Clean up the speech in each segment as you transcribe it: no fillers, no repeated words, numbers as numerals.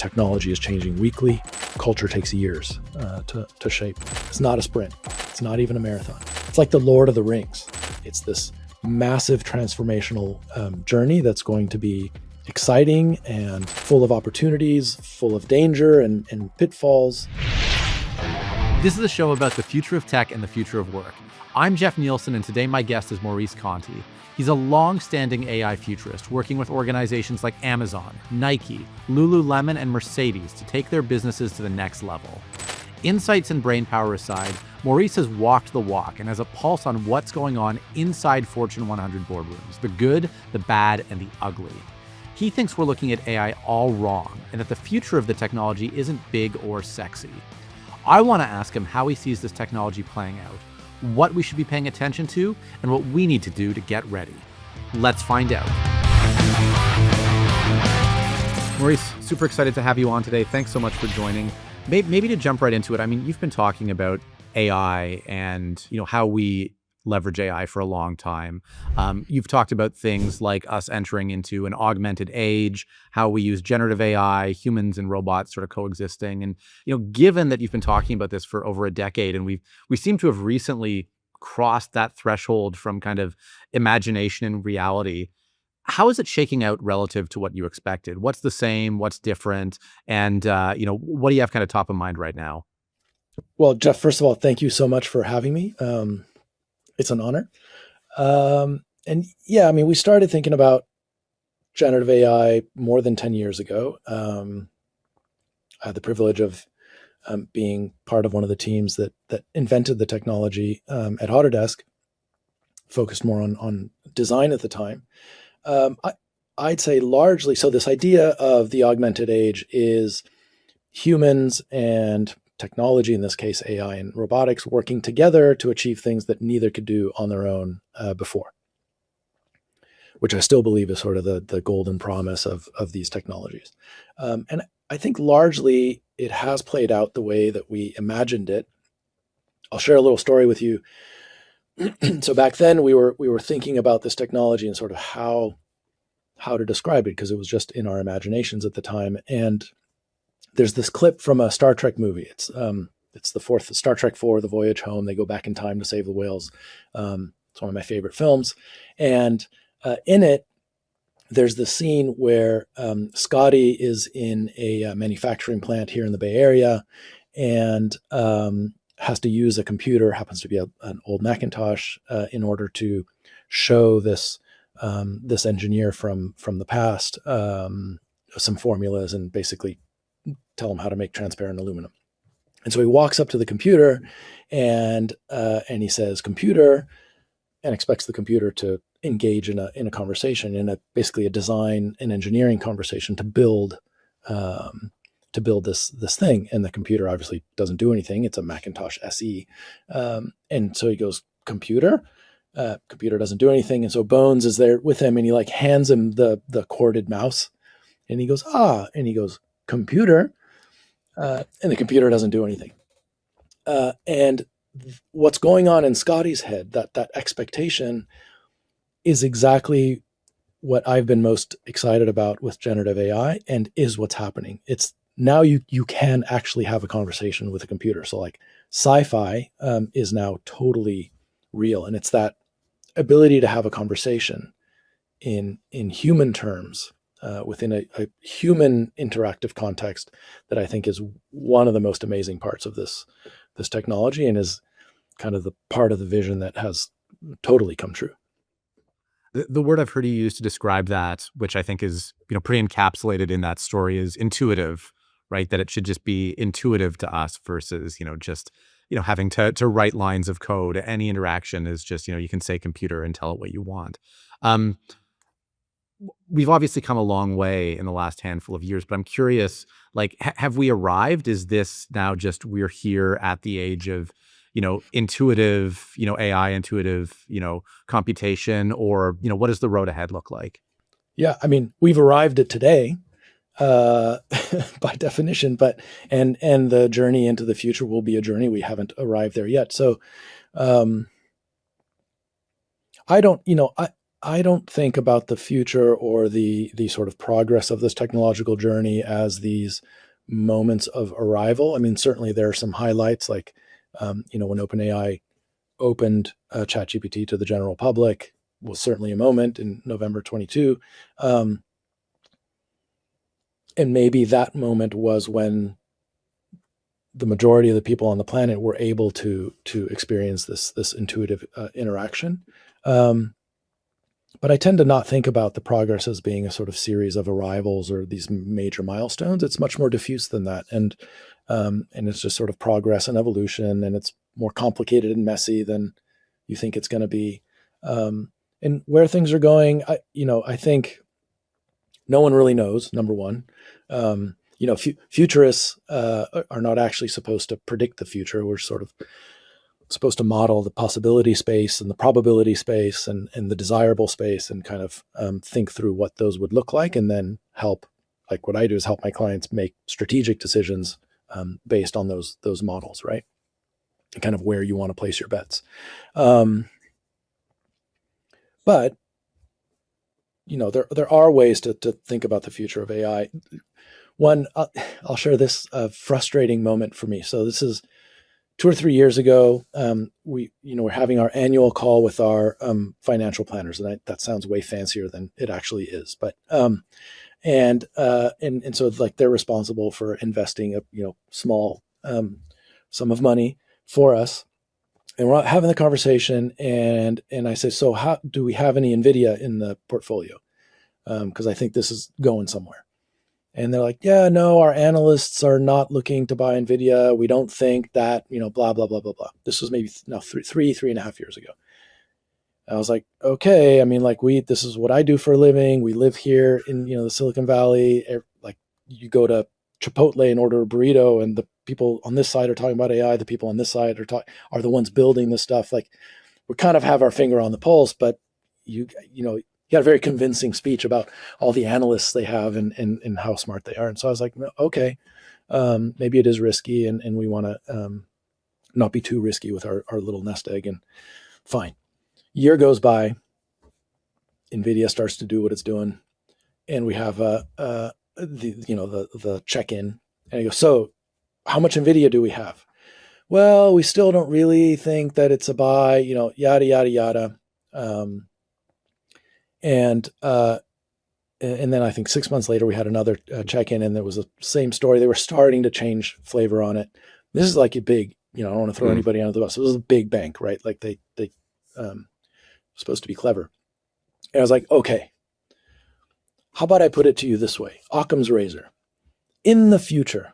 technology is changing weekly. Culture takes years to shape. It's not a sprint. It's not even a marathon. It's like the Lord of the Rings. It's this massive transformational journey that's going to be exciting and full of opportunities, full of danger and pitfalls. This is a show about the future of tech and the future of work. I'm Jeff Nielsen, and today my guest is Maurice Conti. He's a long-standing AI futurist working with organizations like Amazon, Nike, Lululemon, and Mercedes to take their businesses to the next level. Insights and brainpower aside, Maurice has walked the walk and has a pulse on what's going on inside Fortune 100 boardrooms, the good, the bad, and the ugly. He thinks we're looking at AI all wrong and that the future of the technology isn't big or sexy. I want to ask him how he sees this technology playing out, what we should be paying attention to, and what we need to do to get ready. Let's find out. Maurice, super excited to have you on today. Thanks so much for joining. Maybe to jump right into it, I mean, you've been talking about AI and how we leverage AI for a long time. You've talked about things like us entering into an augmented age, how we use generative AI, humans and robots sort of coexisting. And given that you've been talking about this for over a decade, and we seem to have recently crossed that threshold from kind of imagination and reality, how is it shaking out relative to what you expected? What's the same? What's different? And what do you have kind of top of mind right now? Well, Jeff, first of all, thank you so much for having me. It's an honor. And yeah, I mean, we started thinking about generative AI more than 10 years ago. I had the privilege of being part of one of the teams that invented the technology at Autodesk, focused more on design at the time. I'd say largely, so this idea of the augmented age is humans and technology, in this case, AI and robotics, working together to achieve things that neither could do on their own before, which I still believe is sort of the golden promise of these technologies. And I think largely it has played out the way that we imagined it. I'll share a little story with you. So back then we were thinking about this technology and sort of how to describe it, because it was just in our imaginations at the time. And there's this clip from a Star Trek movie. It's the fourth Star Trek 4, The Voyage Home. They go back in time to save the whales. It's one of my favorite films. And in it, there's the scene where Scotty is in a manufacturing plant here in the Bay Area and has to use a computer, happens to be an old Macintosh, in order to show this engineer from the past some formulas and basically tell him how to make transparent aluminum. And so he walks up to the computer and he says, "Computer," and expects the computer to engage in a conversation, in basically a design and engineering conversation to build this thing. And the computer obviously doesn't do anything. It's a Macintosh SE. And so he goes, "Computer?" Computer doesn't do anything. And so Bones is there with him and he hands him the corded mouse and he goes, "Ah," and he goes, "Computer," and the computer doesn't do anything. And what's going on in Scotty's head, that expectation, is exactly what I've been most excited about with generative AI, and is what's happening. It's now you can actually have a conversation with a computer. So like Sci-Fi is now totally real, and it's that ability to have a conversation in human terms. Within a human interactive context, that I think is one of the most amazing parts of this technology, and is kind of the part of the vision that has totally come true. The word I've heard you use to describe that, which I think is pretty encapsulated in that story, is intuitive, right? That it should just be intuitive to us versus just having to write lines of code. Any interaction is just you can say computer and tell it what you want. We've obviously come a long way in the last handful of years, but I'm curious, have we arrived? Is this now just we're here at the age of, intuitive, AI, intuitive, computation, or, what does the road ahead look like? Yeah, I mean, we've arrived at today by definition, but and the journey into the future will be a journey. We haven't arrived there yet. So I don't, I don't think about the future or the sort of progress of this technological journey as these moments of arrival. I mean, certainly there are some highlights, like when OpenAI opened ChatGPT to the general public, was certainly a moment in November 22. Um, and maybe that moment was when the majority of the people on the planet were able to experience this intuitive interaction. Um, but I tend to not think about the progress as being a sort of series of arrivals or these major milestones. It's much more diffuse than that, and it's just sort of progress and evolution, and it's more complicated and messy than you think it's going to be. And where things are going, I think no one really knows. Number one, futurists are not actually supposed to predict the future. We're sort of supposed to model the possibility space and the probability space and the desirable space, and kind of think through what those would look like, and then help. Like what I do is help my clients make strategic decisions based on those models, right? And kind of where you want to place your bets. But there are ways to think about the future of AI. One, I'll share this frustrating moment for me. So this is 2 or 3 years ago. We're having our annual call with our financial planners, and that sounds way fancier than it actually is. But and so like they're responsible for investing a small sum of money for us, and we're having the conversation, and I say, so how do we have any Nvidia in the portfolio? Because I think this is going somewhere. And they're like, yeah, no, our analysts are not looking to buy Nvidia. We don't think that, blah, blah, blah, blah, blah. This was maybe now 3.5 years ago. I was like, okay, I mean, like this is what I do for a living. We live here in, the Silicon Valley. Like you go to Chipotle and order a burrito, and the people on this side are talking about AI. The people on this side are the ones building this stuff. Like we kind of have our finger on the pulse, but you got a very convincing speech about all the analysts they have and how smart they are. And so I was like, okay, maybe it is risky, and we want to not be too risky with our little nest egg. And fine. Year goes by, Nvidia starts to do what it's doing, and we have the check-in, and I go, so how much Nvidia do we have? Well, we still don't really think that it's a buy, yada yada yada. And then I think 6 months later we had another check-in, and there was the same story. They were starting to change flavor on it. This is like a big, I don't want to throw anybody under the bus. It was a big bank, right? Like they supposed to be clever. And I was like, okay, how about I put it to you this way? Occam's razor. In the future,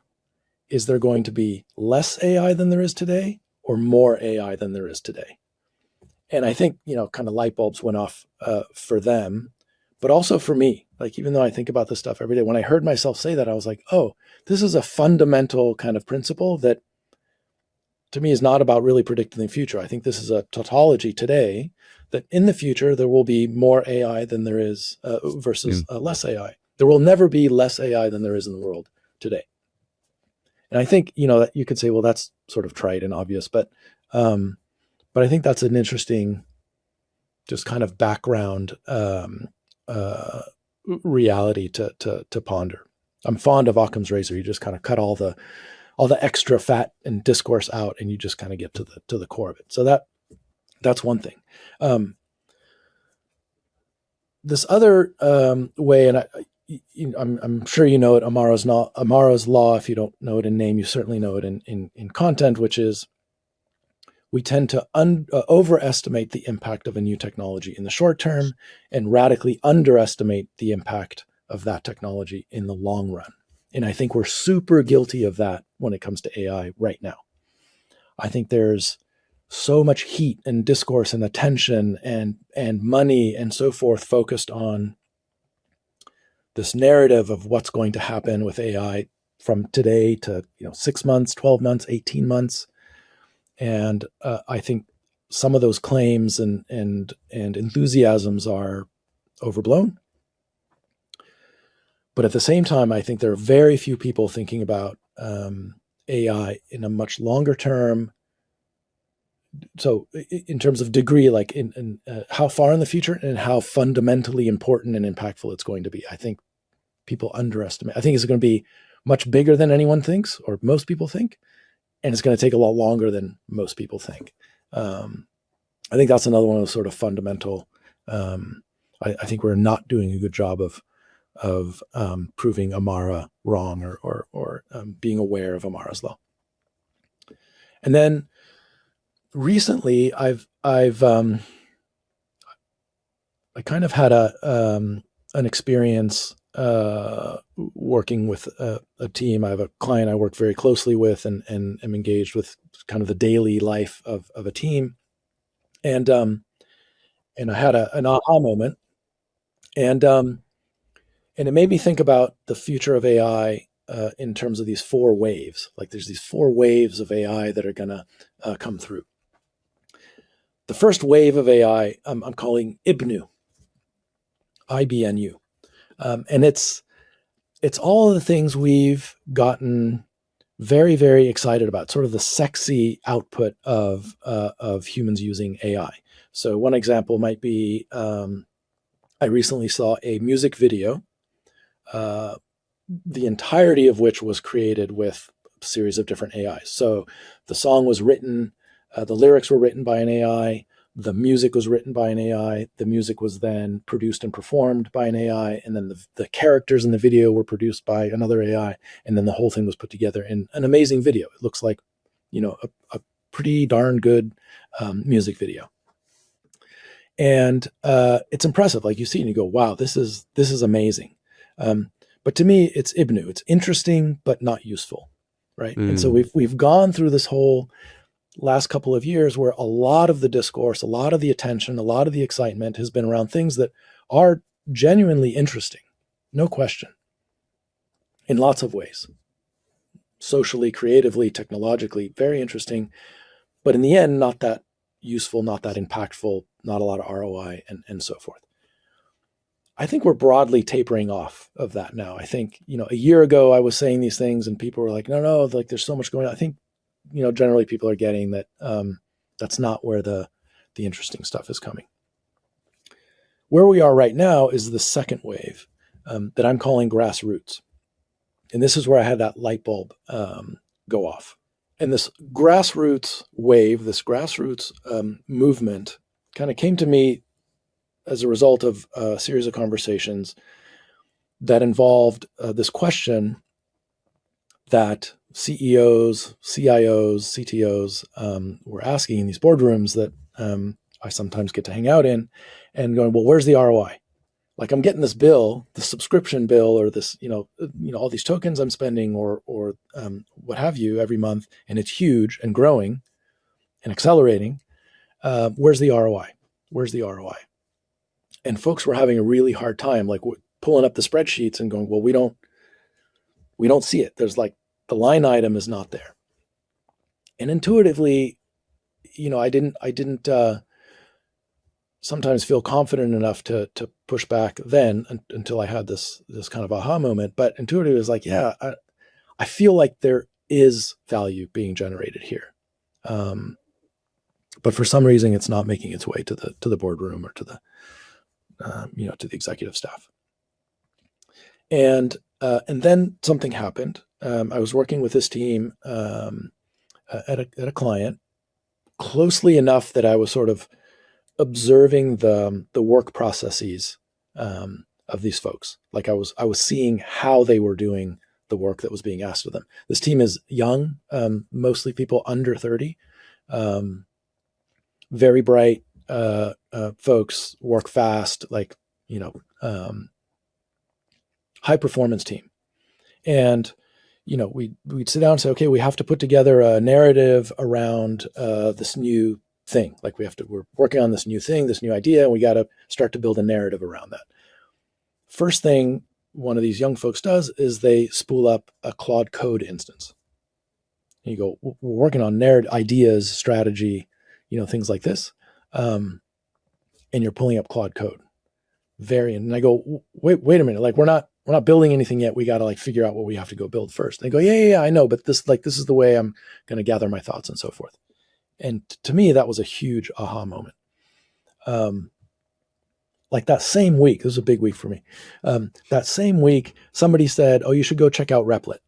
is there going to be less AI than there is today, or more AI than there is today? And I think, kind of light bulbs went off for them, but also for me. Like, even though I think about this stuff every day, when I heard myself say that, I was like, oh, this is a fundamental kind of principle that to me is not about really predicting the future. I think this is a tautology today that in the future, there will be more AI than there is versus less AI. There will never be less AI than there is in the world today. And I think, that you could say, well, that's sort of trite and obvious, but I think that's an interesting, just kind of background reality to ponder. I'm fond of Occam's razor. You just kind of cut all the extra fat and discourse out, and you just kind of get to the core of it. So that's one thing. This other way, and I'm sure you know it, Amara's law. If you don't know it in name, you certainly know it in content, which is we tend to overestimate the impact of a new technology in the short term and radically underestimate the impact of that technology in the long run. And I think we're super guilty of that when it comes to AI right now. I think there's so much heat and discourse and attention and money and so forth focused on this narrative of what's going to happen with AI from today to 6 months, 12 months, 18 months. And I think some of those claims and enthusiasms are overblown. But at the same time, I think there are very few people thinking about AI in a much longer term, in terms of degree, like in how far in the future and how fundamentally important and impactful it's going to be. I think people underestimate. I think it's going to be much bigger than anyone thinks, or most people think, and it's going to take a lot longer than most people think. I think that's another one of those sort of fundamental. I think we're not doing a good job of proving Amara wrong, or being aware of Amara's law. And then recently, I kind of had an experience working with a team. I have a client I work very closely with, and am engaged with kind of the daily life of a team. And I had an aha moment, and it made me think about the future of AI in terms of these four waves. Like there's these four waves of AI that are going to come through. The first wave of AI I'm calling IBNU, IBNU, and it's all of the things we've gotten very, very excited about, sort of the sexy output of humans using AI. So one example might be I recently saw a music video, the entirety of which was created with a series of different AIs. So the song was written, the lyrics were written by an AI, the music was written by an AI, the music was then produced and performed by an AI, and then the characters in the video were produced by another AI, and then the whole thing was put together in an amazing video. It looks like, a pretty darn good music video. And it's impressive. Like you see and you go, wow, this is amazing. But to me, it's IBNU. It's interesting, but not useful, right? And so we've gone through this whole last couple of years where a lot of the discourse, a lot of the attention, a lot of the excitement has been around things that are genuinely interesting, no question, in lots of ways. Socially, creatively, technologically, very interesting, but in the end, not that useful, not that impactful, not a lot of ROI, and so forth. I think we're broadly tapering off of that now. I think, a year ago I was saying these things and people were like, no, like there's so much going on. I think, generally people are getting that that's not where the interesting stuff is coming. Where we are right now is the second wave that I'm calling grassroots. And this is where I had that light bulb go off. And this grassroots wave, this grassroots movement kind of came to me as a result of a series of conversations that involved this question that CEOs, CIOs, CTOs were asking in these boardrooms that I sometimes get to hang out in, and going, well, where's the ROI? Like I'm getting this bill, the subscription bill, or this, all these tokens I'm spending, or what have you, every month, and it's huge and growing and accelerating. Where's the ROI? Where's the ROI? And folks were having a really hard time, like pulling up the spreadsheets and going, well, we don't see it. There's like the line item is not there. And intuitively, I didn't sometimes feel confident enough to push back then until I had this kind of aha moment. But intuitively, it was like, yeah, I feel like there is value being generated here. But for some reason, it's not making its way to the boardroom or to the to the executive staff. And then something happened. I was working with this team at a client closely enough that I was sort of observing the work processes of these folks. Like I was seeing how they were doing the work that was being asked of them. This team is young, mostly people under 30, very bright folks, work fast, like, high performance team. And, we'd sit down and say, okay, we have to put together a narrative around this new thing. Like we're working on this new thing, this new idea, and we got to start to build a narrative around that. First thing one of these young folks does is they spool up a Claude Code instance. And you go, we're working on narrative ideas, strategy, things like this. And you're pulling up Claude Code. And I go, wait a minute. Like we're not building anything yet. We got to like figure out what we have to go build first. And they go, yeah, I know, but this is the way I'm going to gather my thoughts and so forth. And to me, that was a huge aha moment. Um, like that same week, this was a big week for me. That same week, somebody said, "Oh, you should go check out Replit."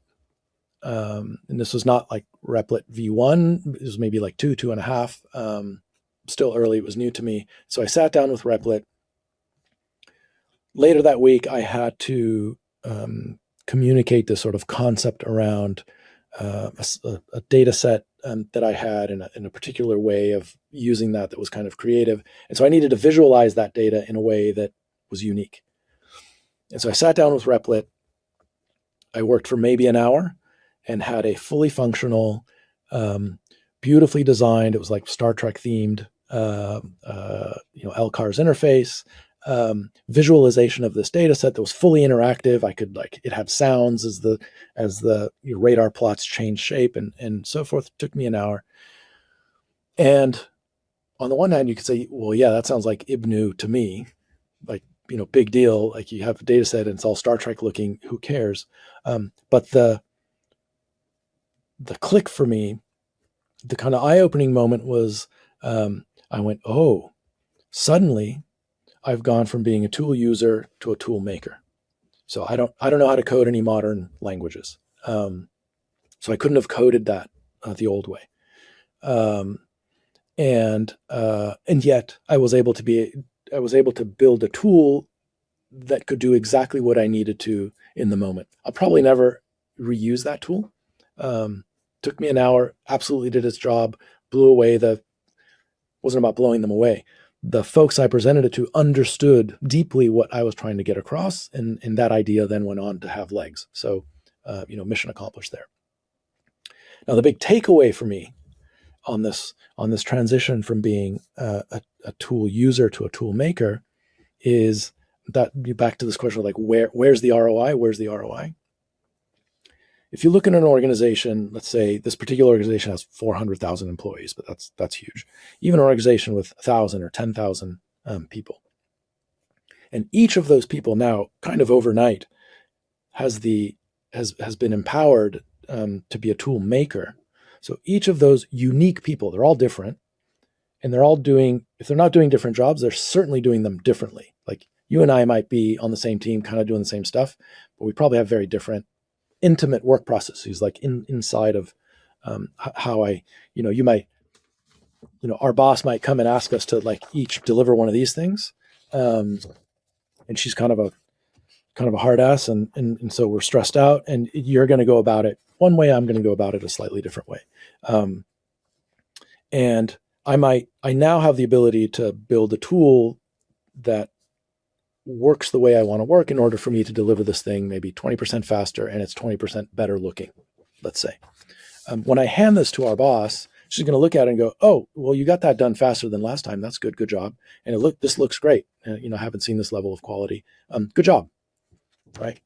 And this was not like Replit V1. It was maybe like 2.5. Still early. It was new to me. So I sat down with Replit. Later that week, I had to communicate this sort of concept around a data set that I had in a particular way of using that was kind of creative. And so I needed to visualize that data in a way that was unique. And so I sat down with Replit. I worked for maybe an hour and had a fully functional, beautifully designed, it was like Star Trek themed, LCARS interface, visualization of this data set that was fully interactive. I could it had sounds as the radar plots changed shape and so forth. It took me an hour. And on the one hand, you could say, well, yeah, that sounds like Ibnu to me, like, big deal. Like you have a data set and it's all Star Trek looking, who cares? But the click for me, the kind of eye-opening moment was, I went, oh, suddenly I've gone from being a tool user to a tool maker. So I don't know how to code any modern languages. So I couldn't have coded that the old way. And yet I was able to build a tool that could do exactly what I needed to in the moment. I'll probably never reuse that tool. Took me an hour, absolutely did its job, blew away wasn't about blowing them away. The folks I presented it to understood deeply what I was trying to get across, and that idea then went on to have legs. So, mission accomplished there. Now, the big takeaway for me on this transition from being a tool user to a tool maker is that back to this question of like where's the ROI? Where's the ROI? If you look at an organization, let's say this particular organization has 400,000 employees, but that's huge. Even an organization with 1,000 or 10,000 people, and each of those people now, kind of overnight, has been empowered to be a tool maker. So each of those unique people, they're all different, and they're all doing. If they're not doing different jobs, they're certainly doing them differently. Like you and I might be on the same team, kind of doing the same stuff, but we probably have very different intimate work processes, like inside of how you might, our boss might come and ask us to like each deliver one of these things. And she's kind of a hard ass. And so we're stressed out, and you're going to go about it one way. I'm going to go about it a slightly different way. And I now have the ability to build a tool that works the way I want to work in order for me to deliver this thing maybe 20% faster, and it's 20% better looking, let's say. When I hand this to our boss, she's going to look at it and go, "Oh, well, you got that done faster than last time. That's good job. And this looks great. I haven't seen this level of quality. Good job." Right?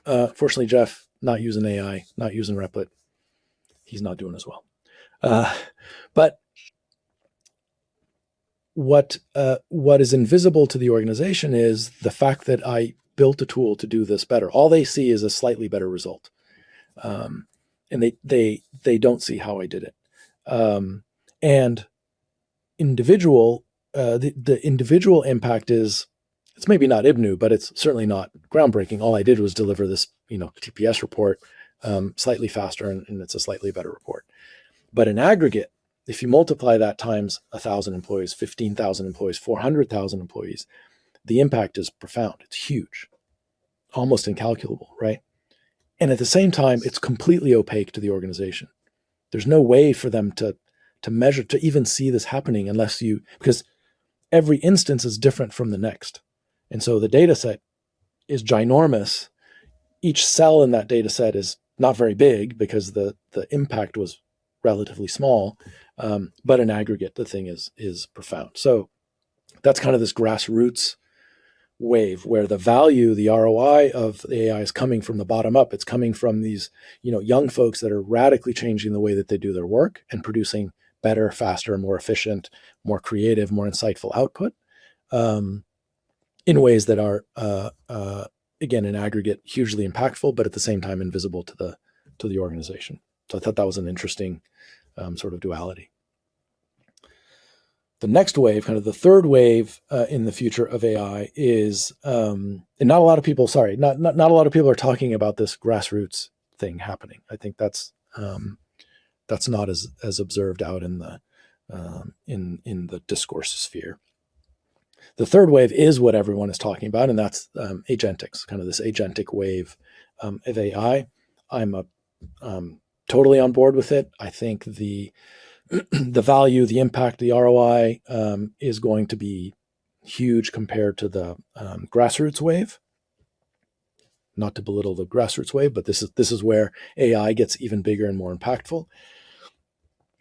Fortunately, Jeff, not using AI, not using Replit, he's not doing as well. But what is invisible to the organization is the fact that I built a tool to do this better. All they see is a slightly better result, and they don't see how I did it. And the individual impact it's maybe not Ibnu, but it's certainly not groundbreaking. All I did was deliver this TPS report slightly faster, and it's a slightly better report. But in aggregate, if you multiply that times 1,000 employees, 15,000 employees, 400,000 employees, the impact is profound. It's huge, almost incalculable, right? And at the same time, it's completely opaque to the organization. There's no way for them to measure, to even see this happening because every instance is different from the next. And so the data set is ginormous. Each cell in that data set is not very big because the impact was relatively small, but in aggregate, the thing is profound. So that's kind of this grassroots wave where the value, the ROI of the AI is coming from the bottom up. It's coming from these, young folks that are radically changing the way that they do their work and producing better, faster, more efficient, more creative, more insightful output in ways that are, again, in aggregate, hugely impactful, but at the same time invisible to the organization. So I thought that was an interesting sort of duality. The next wave, kind of the third wave in the future of AI is, and not a lot of people, not a lot of people are talking about this grassroots thing happening. I think that's not as observed out in the in the discourse sphere. The third wave is what everyone is talking about, and that's agentics, kind of this agentic wave of AI. I'm totally on board with it. I think the the value, the impact, the ROI is going to be huge compared to the grassroots wave. Not to belittle the grassroots wave, but this is where AI gets even bigger and more impactful.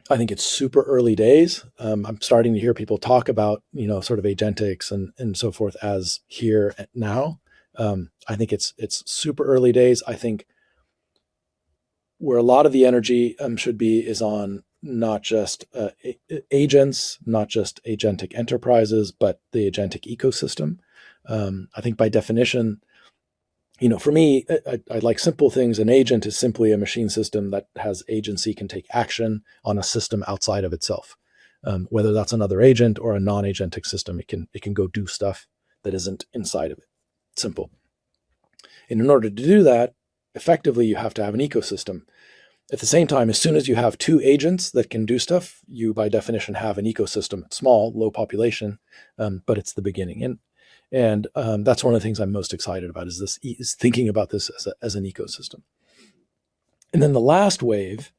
I think it's super early days. I'm starting to hear people talk about, sort of agentics and so forth as here and now. I think it's super early days. I think where a lot of the energy should be is on not just agents, not just agentic enterprises, but the agentic ecosystem. I think by definition, for me, I like simple things. An agent is simply a machine system that has agency, can take action on a system outside of itself. Whether that's another agent or a non-agentic system, it can go do stuff that isn't inside of it. Simple. And in order to do that effectively, you have to have an ecosystem. At the same time, as soon as you have two agents that can do stuff, you by definition have an ecosystem. It's small, low population, but it's the beginning. And that's one of the things I'm most excited about is thinking about this as an ecosystem. And then the last wave,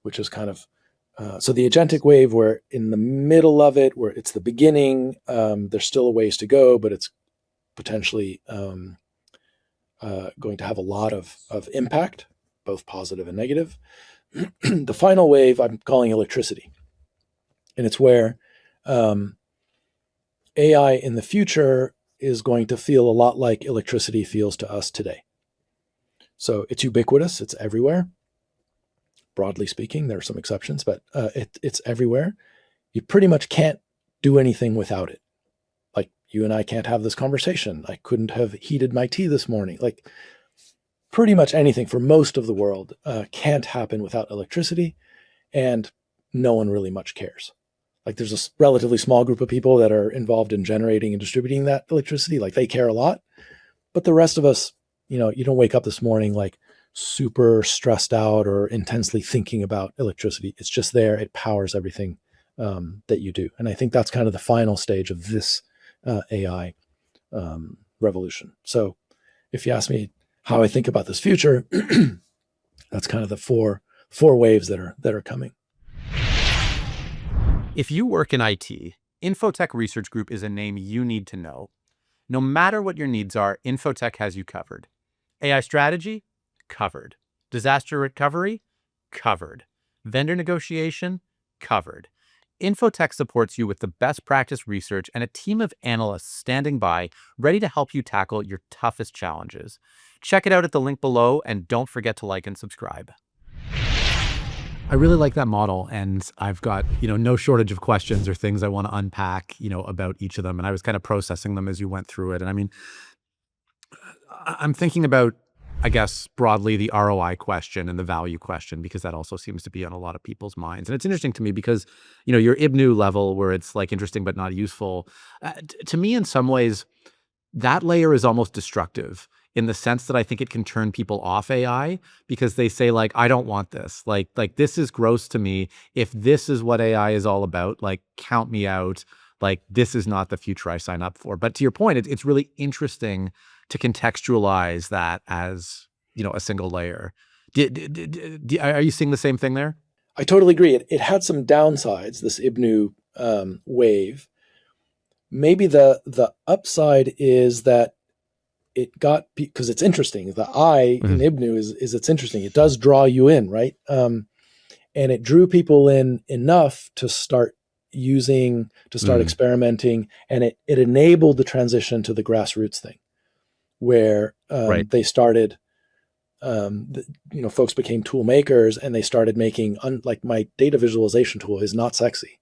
which is kind of so the agentic wave, we're in the middle of it, where it's the beginning. There's still a ways to go, but it's potentially going to have a lot of impact, both positive and negative. The final wave I'm calling electricity. And it's where AI in the future is going to feel a lot like electricity feels to us today. So it's ubiquitous, it's everywhere. Broadly speaking, there are some exceptions, but it's everywhere. You pretty much can't do anything without it. Like you and I can't have this conversation. I couldn't have heated my tea this morning. Like pretty much anything for most of the world can't happen without electricity, and no one really much cares. Like there's a relatively small group of people that are involved in generating and distributing that electricity. Like they care a lot, but the rest of us, you don't wake up this morning like super stressed out or intensely thinking about electricity. It's just there. It powers everything that you do. And I think that's kind of the final stage of this AI revolution. So if you ask me how I think about this future, that's kind of the four waves that are coming. If you work in IT, Infotech Research Group is a name you need to know. No matter what your needs are, Infotech has you covered. AI strategy? Covered. Disaster recovery? Covered. Vendor negotiation? Covered. Infotech supports you with the best practice research and a team of analysts standing by, ready to help you tackle your toughest challenges. Check it out at the link below, and don't forget to like and subscribe. I really like that model, and I've got, no shortage of questions or things I want to unpack, about each of them. And I was kind of processing them as you went through it. And I mean, I'm thinking about, I guess, broadly the ROI question and the value question, because that also seems to be on a lot of people's minds. And it's interesting to me because, your IBNU level where it's like interesting but not useful, to me in some ways, that layer is almost destructive in the sense that I think it can turn people off AI because they say like, I don't want this. Like this is gross to me. If this is what AI is all about, like count me out. Like this is not the future I sign up for. But to your point, it's really interesting to contextualize that as, a single layer. Are you seeing the same thing there? I totally agree. It had some downsides, this IBNU wave. Maybe the upside is that it got, because it's interesting. The I in IBNU is it's interesting. It does draw you in, right? And it drew people in enough to start experimenting, and it enabled the transition to the grassroots thing, where they started, folks became tool makers, and they started making, like my data visualization tool is not sexy,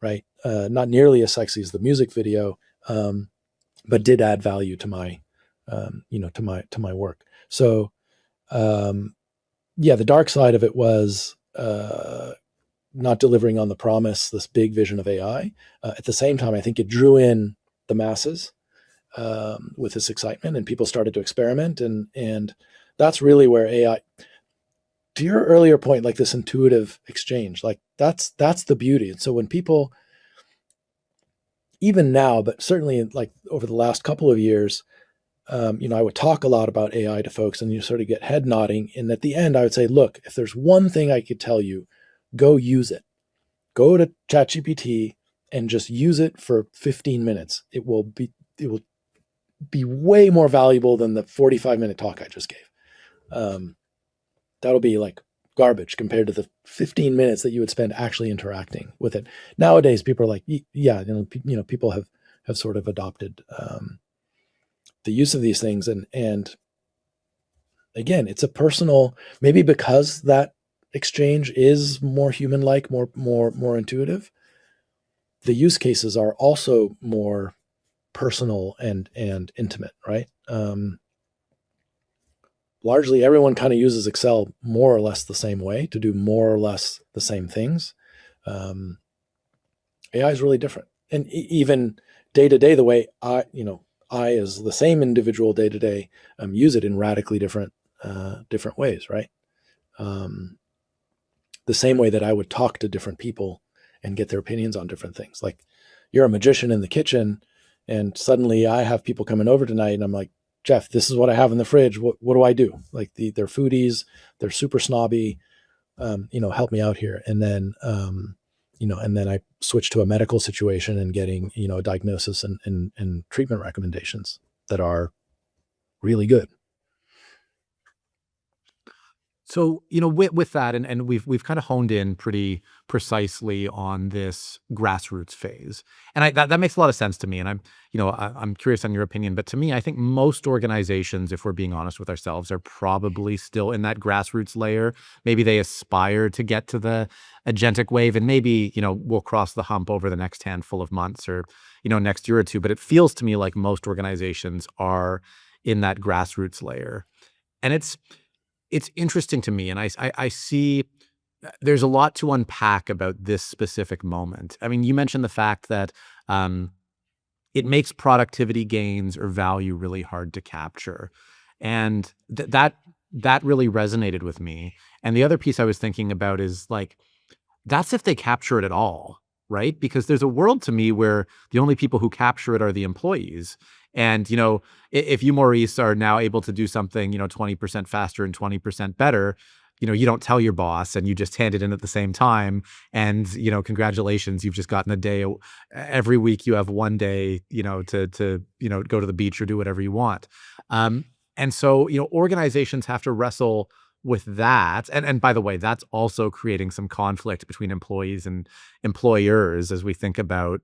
right? Not nearly as sexy as the music video, but did add value to my, to my work. So, the dark side of it was not delivering on the promise, this big vision of AI. At the same time, I think it drew in the masses with this excitement, and people started to experiment, and that's really where AI. To your earlier point, like this intuitive exchange, like that's the beauty. And so when people, even now, but certainly like over the last couple of years, I would talk a lot about AI to folks, and you sort of get head nodding. And at the end, I would say, look, if there's one thing I could tell you, go use it. Go to ChatGPT and just use it for 15 minutes. It will be way more valuable than the 45-minute talk I just gave. That'll be like garbage compared to the 15 minutes that you would spend actually interacting with it. Nowadays, people are like, yeah, people have sort of adopted the use of these things, and again, it's a personal, maybe because that exchange is more human-like, more intuitive. The use cases are also more personal and intimate, right? Largely, everyone kind of uses Excel more or less the same way to do more or less the same things. AI is really different, and even day to day, the way I as the same individual day to day use it in radically different ways, right? Um, the same way that I would talk to different people and get their opinions on different things. Like, you're a magician in the kitchen, and suddenly I have people coming over tonight, and I'm like, Jeff, this is what I have in the fridge. What do I do? Like, they're foodies, they're super snobby. Help me out here. And then I switch to a medical situation and getting a diagnosis and treatment recommendations that are really good. So, with that, and we've kind of honed in pretty precisely on this grassroots phase, and that makes a lot of sense to me. And I'm curious on your opinion, but to me, I think most organizations, if we're being honest with ourselves, are probably still in that grassroots layer. Maybe they aspire to get to the agentic wave, and maybe we'll cross the hump over the next handful of months, or next year or two. But it feels to me like most organizations are in that grassroots layer, and it's interesting to me, and I see there's a lot to unpack about this specific moment. I mean, you mentioned the fact that it makes productivity gains or value really hard to capture, and that really resonated with me. And the other piece I was thinking about is, like, that's if they capture it at all, right? Because there's a world to me where the only people who capture it are the employees. And, if you, Maurice, are now able to do something, 20% faster and 20% better, you don't tell your boss, and you just hand it in at the same time. And, congratulations, you've just gotten a day. Every week you have one day, to go to the beach or do whatever you want. And so, organizations have to wrestle with that. And by the way, that's also creating some conflict between employees and employers as we think about,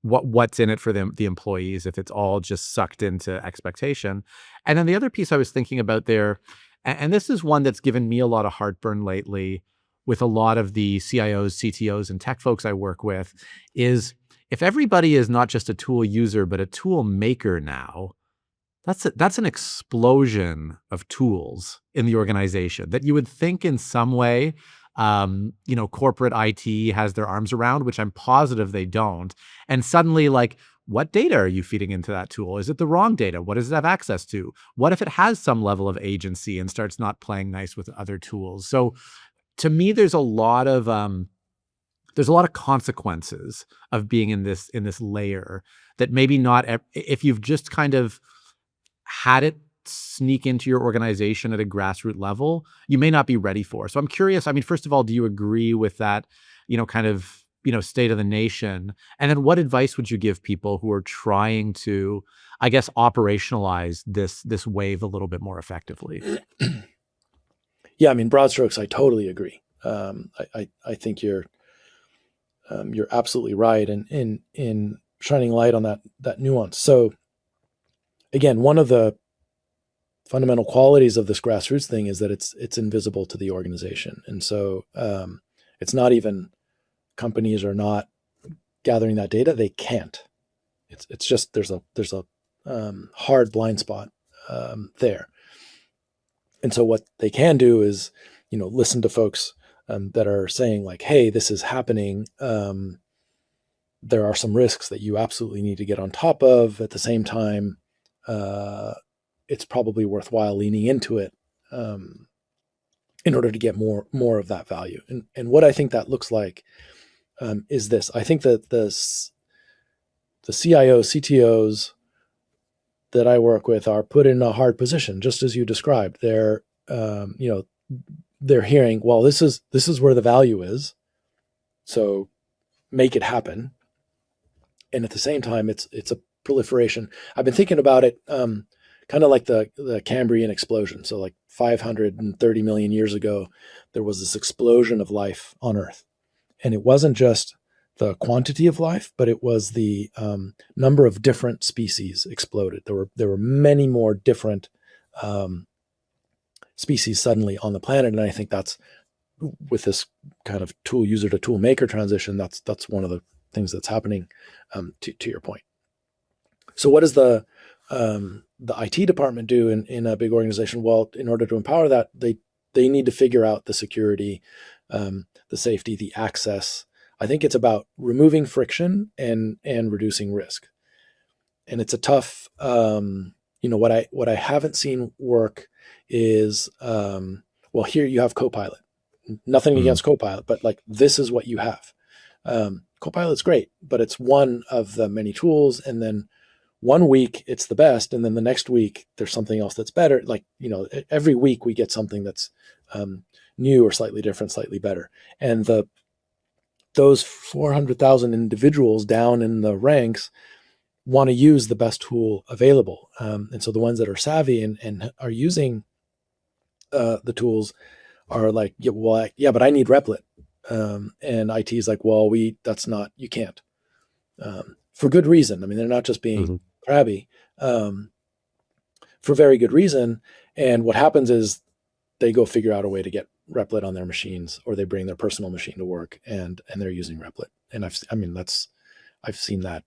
what's in it for them, the employees, if it's all just sucked into expectation. And then the other piece I was thinking about there, and this is one that's given me a lot of heartburn lately with a lot of the CIOs, CTOs, and tech folks I work with, is if everybody is not just a tool user, but a tool maker now, that's an explosion of tools in the organization that you would think in some way, corporate IT has their arms around, which I'm positive they don't. And suddenly, like, what data are you feeding into that tool? Is it the wrong data? What does it have access to? What if it has some level of agency and starts not playing nice with other tools? So to me, there's a lot of consequences of being in this layer that maybe not, if you've just kind of had it sneak into your organization at a grassroots level, you may not be ready for. So I'm curious, I mean, first of all, do you agree with that, kind of, state of the nation? And then what advice would you give people who are trying to, I guess, operationalize this wave a little bit more effectively? Yeah, I mean, broad strokes, I totally agree. I think you're absolutely right in shining light on that nuance. So again, one of the fundamental qualities of this grassroots thing is that it's invisible to the organization, and so it's not even, companies are not gathering that data; they can't. It's just there's a hard blind spot there, and so what they can do is listen to folks that are saying like, hey, this is happening. There are some risks that you absolutely need to get on top of. At the same time, uh, it's probably worthwhile leaning into it in order to get more of that value. And what I think that looks like is this. I think that the CIOs, CTOs that I work with are put in a hard position, just as you described. They're hearing, well, this is where the value is, so make it happen. And at the same time, it's a proliferation. I've been thinking about it, kind of like the Cambrian explosion. So like 530 million years ago, there was this explosion of life on Earth, and it wasn't just the quantity of life, but it was the number of different species exploded. There were many more different species suddenly on the planet, and I think that's with this kind of tool user to tool maker transition. That's one of the things that's happening. To your point. So what does the IT department do in a big organization? Well, in order to empower that, they need to figure out the security, the safety, the access. I think it's about removing friction and reducing risk. And it's a tough, what I haven't seen work is, well, here you have Copilot. Nothing against Copilot, but like this is what you have. Copilot's great, but it's one of the many tools. And then one week it's the best, and then the next week there's something else that's better. Like, every week we get something that's new or slightly different, slightly better. And those 400,000 individuals down in the ranks want to use the best tool available. And so the ones that are savvy and are using the tools are like, but I need Replit. And IT is like, well, you can't, for good reason. I mean, they're not just being crabby, for very good reason. And what happens is they go figure out a way to get Replit on their machines, or they bring their personal machine to work and they're using Replit. And I've seen that,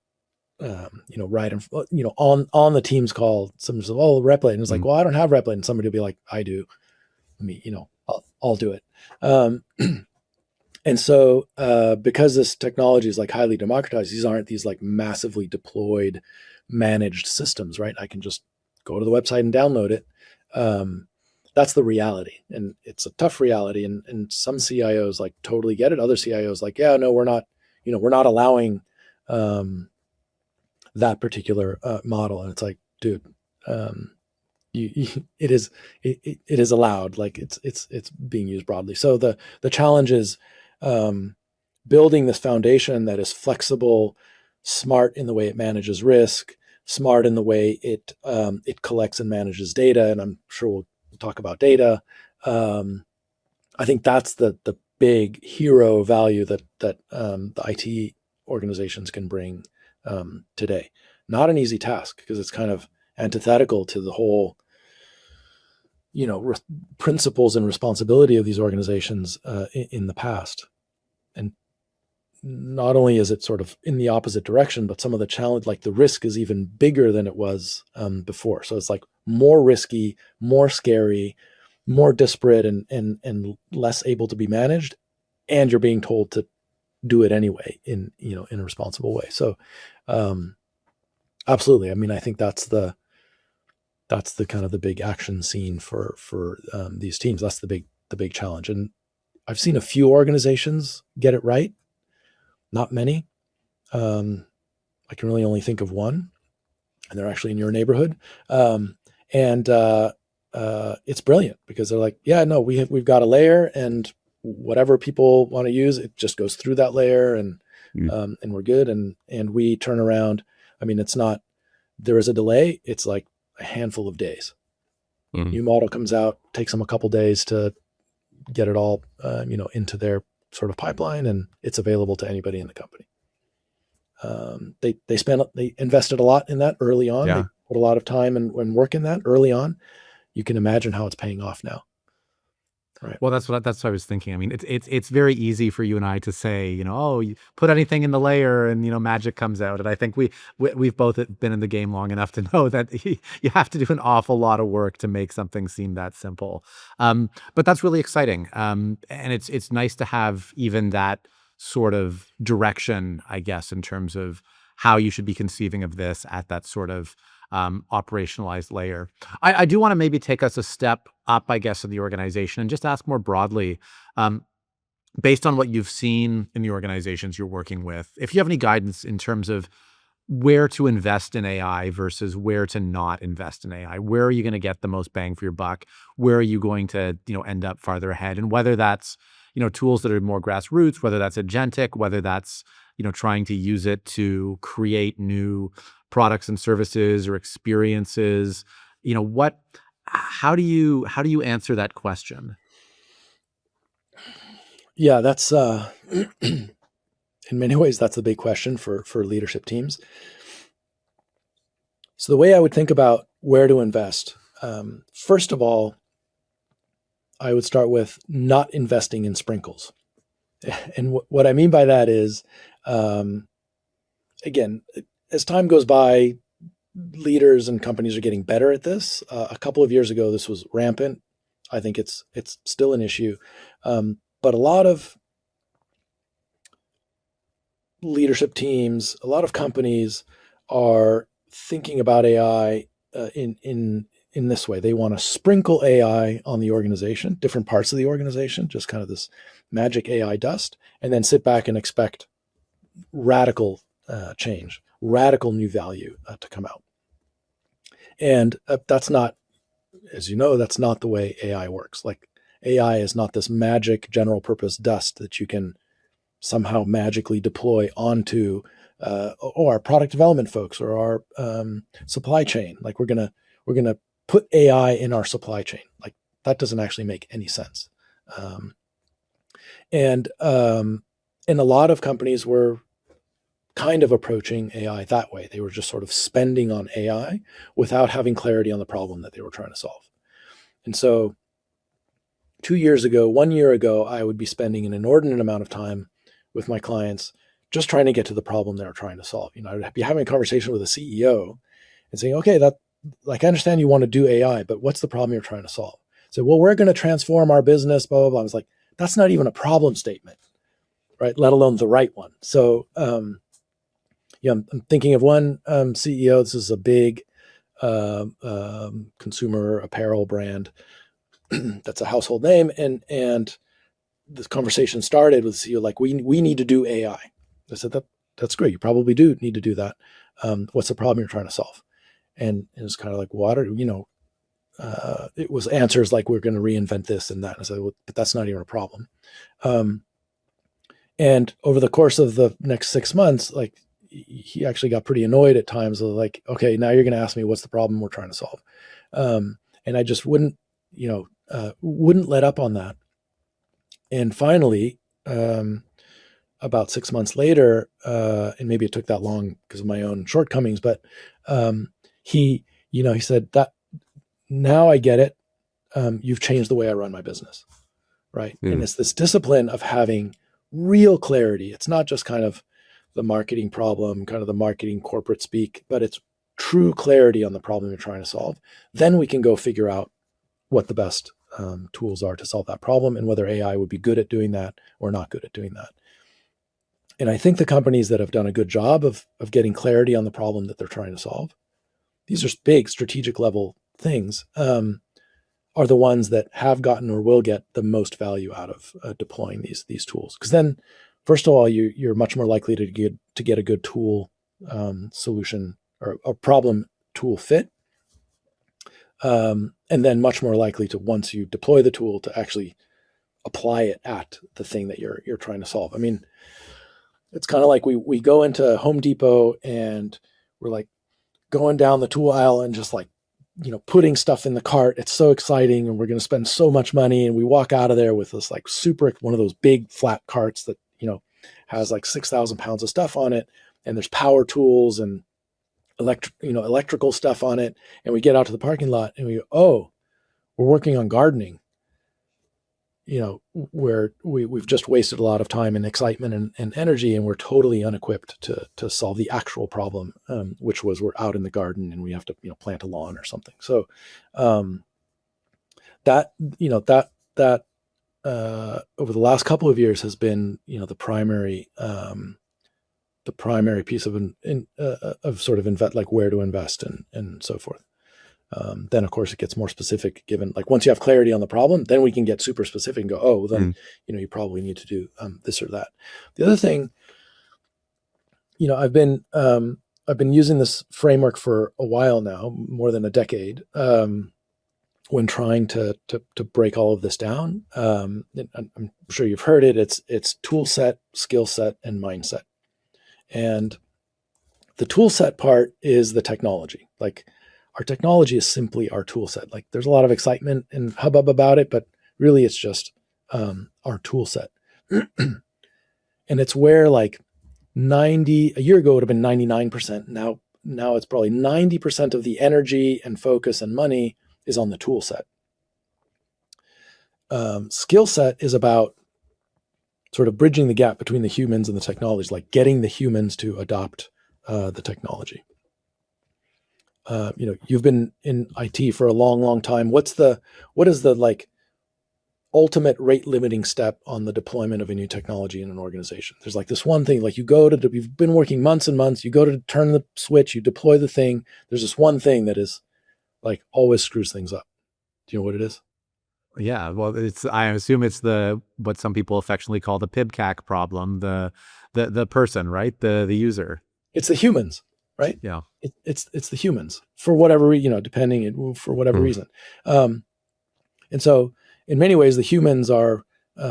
right. And, on the Teams call, someone says, oh, Replit. And it's like, well, I don't have Replit. And somebody will be like, I do. I'll do it. And so, because this technology is like highly democratized, these aren't these like massively deployed, managed systems, right? I can just go to the website and download it. That's the reality, and it's a tough reality. And some CIOs like totally get it. Other CIOs like, yeah, no, we're not allowing that particular model. And it's like, dude, it is allowed. Like it's being used broadly. So the challenge is building this foundation that is flexible, smart in the way it manages risk, smart in the way it collects and manages data. And I'm sure we'll talk about data. I think that's the big hero value that the IT organizations can bring today. Not an easy task, because it's kind of antithetical to the whole principles and responsibility of these organizations in the past. And not only is it sort of in the opposite direction, but some of the challenge, like the risk, is even bigger than it was before. So it's like more risky, more scary, more disparate, and less able to be managed. And you're being told to do it anyway in a responsible way. So absolutely. I mean, I think that's the kind of the big action scene for these teams. That's the big challenge. And I've seen a few organizations get it right, not many. I can really only think of one, and they're actually in your neighborhood. And it's brilliant, because they're like, yeah, no, we've got a layer, and whatever people want to use, it just goes through that layer, and we're good. And we turn around. I mean, it's not, there is a delay. It's like a handful of days. New model comes out, takes them a couple days to get it all, into their sort of pipeline, and it's available to anybody in the company. They invested a lot in that early on. Yeah. They put a lot of time and work in that early on. You can imagine how it's paying off now. Right. Well, that's what I was thinking. I mean, it's very easy for you and I to say, oh, you put anything in the layer and magic comes out. And I think we've both been in the game long enough to know that you have to do an awful lot of work to make something seem that simple. But that's really exciting, and it's nice to have even that sort of direction, I guess, in terms of how you should be conceiving of this at that sort of operationalized layer. I do want to maybe take us a step up, I guess, in the organization and just ask more broadly, um, based on what you've seen in the organizations you're working with, if you have any guidance in terms of where to invest in AI versus where to not invest in AI. Where are you going to get the most bang for your buck? Where are you going to, end up farther ahead? And whether that's, tools that are more grassroots, whether that's agentic, whether that's, trying to use it to create new products and services or experiences, how do you answer that question? Yeah, that's in many ways that's the big question for leadership teams. So the way I would think about where to invest, first of all, I would start with not investing in sprinkles. And what I mean by that is, um, again, as time goes by, leaders and companies are getting better at this. A couple of years ago, this was rampant. I think it's still an issue, but a lot of leadership teams, a lot of companies are thinking about AI in this way. They want to sprinkle AI on the organization, different parts of the organization, just kind of this magic AI dust, and then sit back and expect radical change, radical new value to come out. And that's not, as you know, that's not the way AI works. Like AI is not this magic general purpose dust that you can somehow magically deploy onto or our product development folks or our supply chain. Like we're gonna put AI in our supply chain. Like that doesn't actually make any sense. Um, and a lot of companies were kind of approaching AI that way. They were just sort of spending on AI without having clarity on the problem that they were trying to solve. And so 2 years ago, 1 year ago, I would be spending an inordinate amount of time with my clients just trying to get to the problem they're trying to solve. I would be having a conversation with a CEO and saying, okay, that like I understand you want to do AI, but what's the problem you're trying to solve? So, well, we're going to transform our business, blah, blah, blah. I was like, that's not even a problem statement, right? Let alone the right one. So, I'm thinking of one CEO. This is a big consumer apparel brand that's a household name, and this conversation started with CEO like we need to do AI. I said that's great. You probably do need to do that. What's the problem you're trying to solve? And it was kind of like, what are it was answers like we're going to reinvent this and that. And I said, well, but that's not even a problem. And over the course of the next 6 months, like he actually got pretty annoyed at times. Of like, okay, now you're going to ask me what's the problem we're trying to solve, and I just wouldn't let up on that. And finally, about 6 months later, and maybe it took that long because of my own shortcomings, but he said that now I get it. You've changed the way I run my business, right? And it's this discipline of having real clarity. It's not just kind of the marketing problem, kind of the marketing corporate speak, but it's true clarity on the problem you're trying to solve. Then we can go figure out what the best tools are to solve that problem and whether AI would be good at doing that or not good at doing that. And I think the companies that have done a good job of getting clarity on the problem that they're trying to solve, these are big strategic level things, are the ones that have gotten or will get the most value out of deploying these tools. Because then, first of all, you're much more likely to get a good tool solution or a problem tool fit. And then much more likely to, once you deploy the tool, to actually apply it at the thing that you're trying to solve. I mean, it's kind of like we go into Home Depot and we're like going down the tool aisle and just like, putting stuff in the cart. It's so exciting and we're going to spend so much money. And we walk out of there with this like one of those big flat carts that, has like 6,000 pounds of stuff on it. And there's power tools and electrical stuff on it. And we get out to the parking lot and we go, oh, we're working on gardening. where we've just wasted a lot of time and excitement and energy, and we're totally unequipped to solve the actual problem, which was we're out in the garden and we have to plant a lawn or something. So um, that that over the last couple of years has been the primary piece of sort of invest, like where to invest and so forth. Then of course it gets more specific, given like once you have clarity on the problem, then we can get super specific and go, oh, well, then you probably need to do this or that. The other thing, I've been using this framework for a while now, more than a decade, when trying to break all of this down. I'm sure you've heard it. It's tool set, skill set, and mindset. And the tool set part is the technology. Like our technology is simply our tool set. Like there's a lot of excitement and hubbub about it, but really it's just our tool set. And it's where like a year ago it would have been 99%. Now it's probably 90% of the energy and focus and money is on the tool set. Skill set is about sort of bridging the gap between the humans and the technology, like getting the humans to adopt the technology. You've been in IT for a long, long time. What is the like ultimate rate limiting step on the deployment of a new technology in an organization? There's like this one thing, like you've been working months and months, you go to turn the switch, you deploy the thing. There's this one thing that is like always screws things up. Do you know what it is? Yeah, well, I assume it's what some people affectionately call the PIBCAC problem, the person, right? The user. It's the humans, right? Yeah. It's the humans for whatever, depending for whatever reason. And so in many ways, the humans are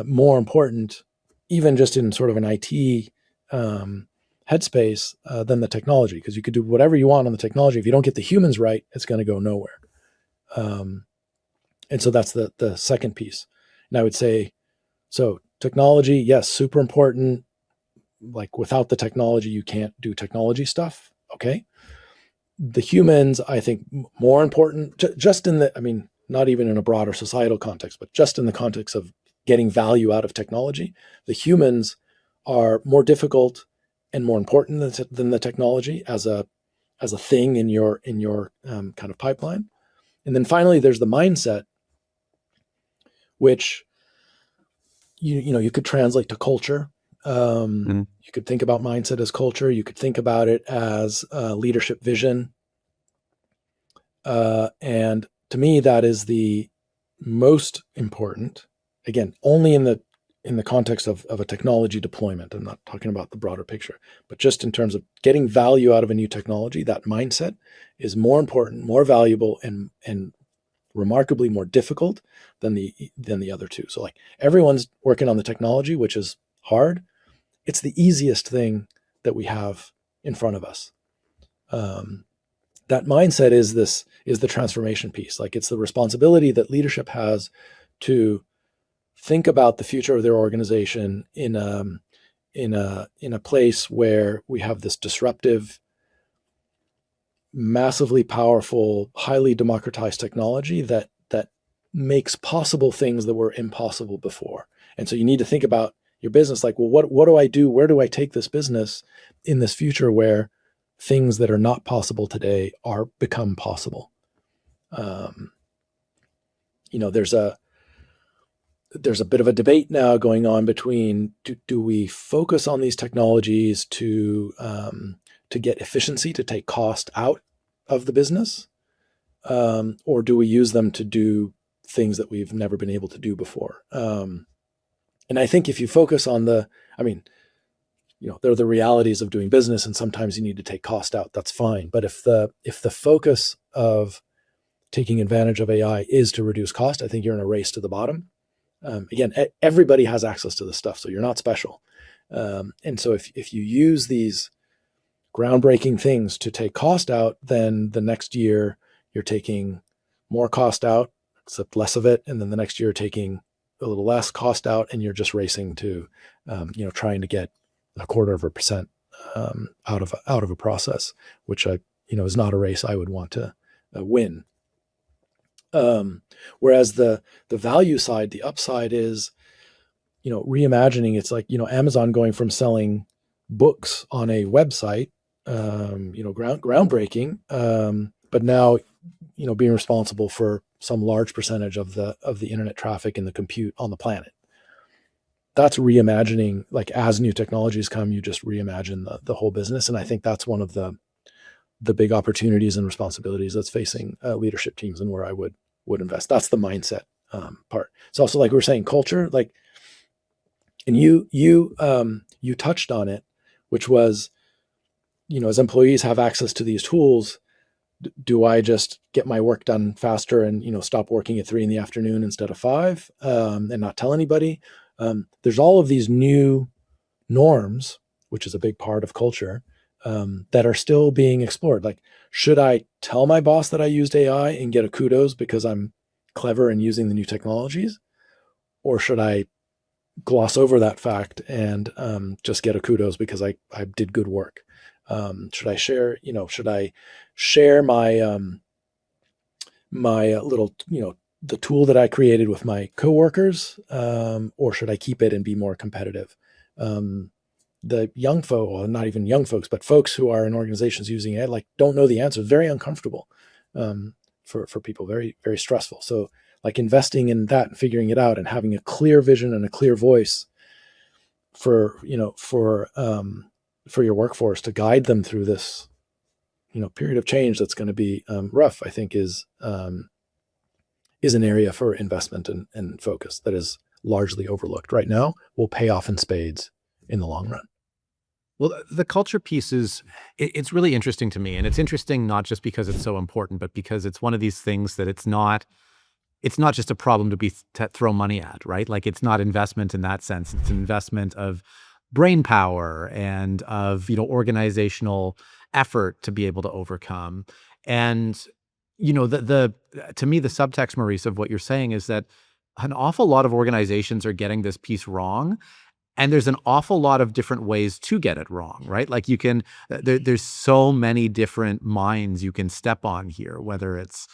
more important, even just in sort of an IT headspace, than the technology, because you could do whatever you want on the technology. If you don't get the humans right, it's going to go nowhere. And so that's the second piece. And I would say, so technology, yes, super important. Like without the technology, you can't do technology stuff. Okay. The humans, I think, more important, just not even in a broader societal context, but just in the context of getting value out of technology, the humans are more difficult and more important than the technology as a thing in your kind of pipeline. And then finally, there's the mindset, which you could translate to culture. You could think about mindset as culture. You could think about it as leadership vision. And to me, that is the most important. Again, only in the context of a technology deployment. I'm not talking about the broader picture, but just in terms of getting value out of a new technology, that mindset is more important, more valuable, and remarkably more difficult than the other two. So like everyone's working on the technology, which is hard. It's the easiest thing that we have in front of us. That mindset is the transformation piece. Like it's the responsibility that leadership has to think about the future of their organization in a place where we have this disruptive, massively powerful, highly democratized technology that makes possible things that were impossible before. And so you need to think about your business like, well, what do I do? Where do I take this business in this future where things that are not possible today are become possible? There's a bit of a debate now going on between do we focus on these technologies to get efficiency, to take cost out of the business, or do we use them to do things that we've never been able to do before? And I think if you focus on there are the realities of doing business, and sometimes you need to take cost out. That's fine. But if the focus of taking advantage of AI is to reduce cost, I think you're in a race to the bottom. Again, everybody has access to this stuff, so you're not special. And so if you use these groundbreaking things to take cost out, then the next year you're taking more cost out, except less of it. And then the next year taking a little less cost out, and you're just racing to, trying to get 0.25% out of a process, which is not a race I would want to win. Um, Whereas the value side, the upside is, reimagining. It's like, Amazon going from selling books on a website, groundbreaking, but now, being responsible for some large percentage of the internet traffic and the compute on the planet. That's reimagining. Like, as new technologies come, you just reimagine the whole business. And I think that's one of the big opportunities and responsibilities that's facing leadership teams, and where I would invest. That's the mindset part. It's also, like we were saying, culture. Like, and you touched on it, which was, as employees have access to these tools, do I just get my work done faster and, stop working at 3 in the afternoon instead of 5, and not tell anybody? There's all of these new norms, which is a big part of culture, that are still being explored. Like, should I tell my boss that I used AI and get a kudos because I'm clever and using the new technologies? Or should I gloss over that fact and just get a kudos because I did good work? Should I share, should I share my little, the tool that I created with my coworkers, or should I keep it and be more competitive? The young folk, well, not even young folks, but folks who are in organizations using it, like, don't know the answer. It's very uncomfortable for people, very, very stressful. So, like, investing in that and figuring it out and having a clear vision and a clear voice for, for your workforce to guide them through this, period of change that's going to be rough, I think is an area for investment and focus that is largely overlooked right now, will pay off in spades in the long run. Well, the culture piece is, it's really interesting to me. And it's interesting not just because it's so important, but because it's one of these things that it's not just a problem to be to throw money at, right? Like, it's not investment in that sense. It's an investment of brain power and of, organizational effort to be able to overcome. And, the to me, the subtext, Maurice, of what you're saying is that an awful lot of organizations are getting this piece wrong. And there's an awful lot of different ways to get it wrong, right? Like, you can, there's so many different mines you can step on here, whether it's,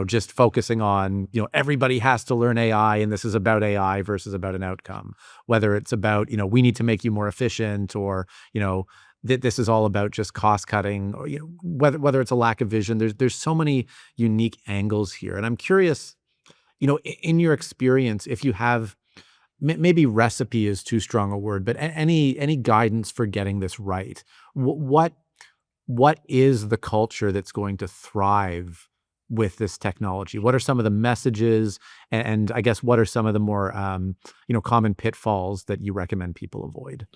just focusing on, everybody has to learn AI and this is about AI versus about an outcome, whether it's about, we need to make you more efficient, or, this is all about just cost cutting, or, whether it's a lack of vision. There's so many unique angles here. And I'm curious, in your experience, if you have, maybe recipe is too strong a word, but any guidance for getting this right? What is the culture that's going to thrive with this technology? What are some of the messages, and I guess what are some of the more common pitfalls that you recommend people avoid?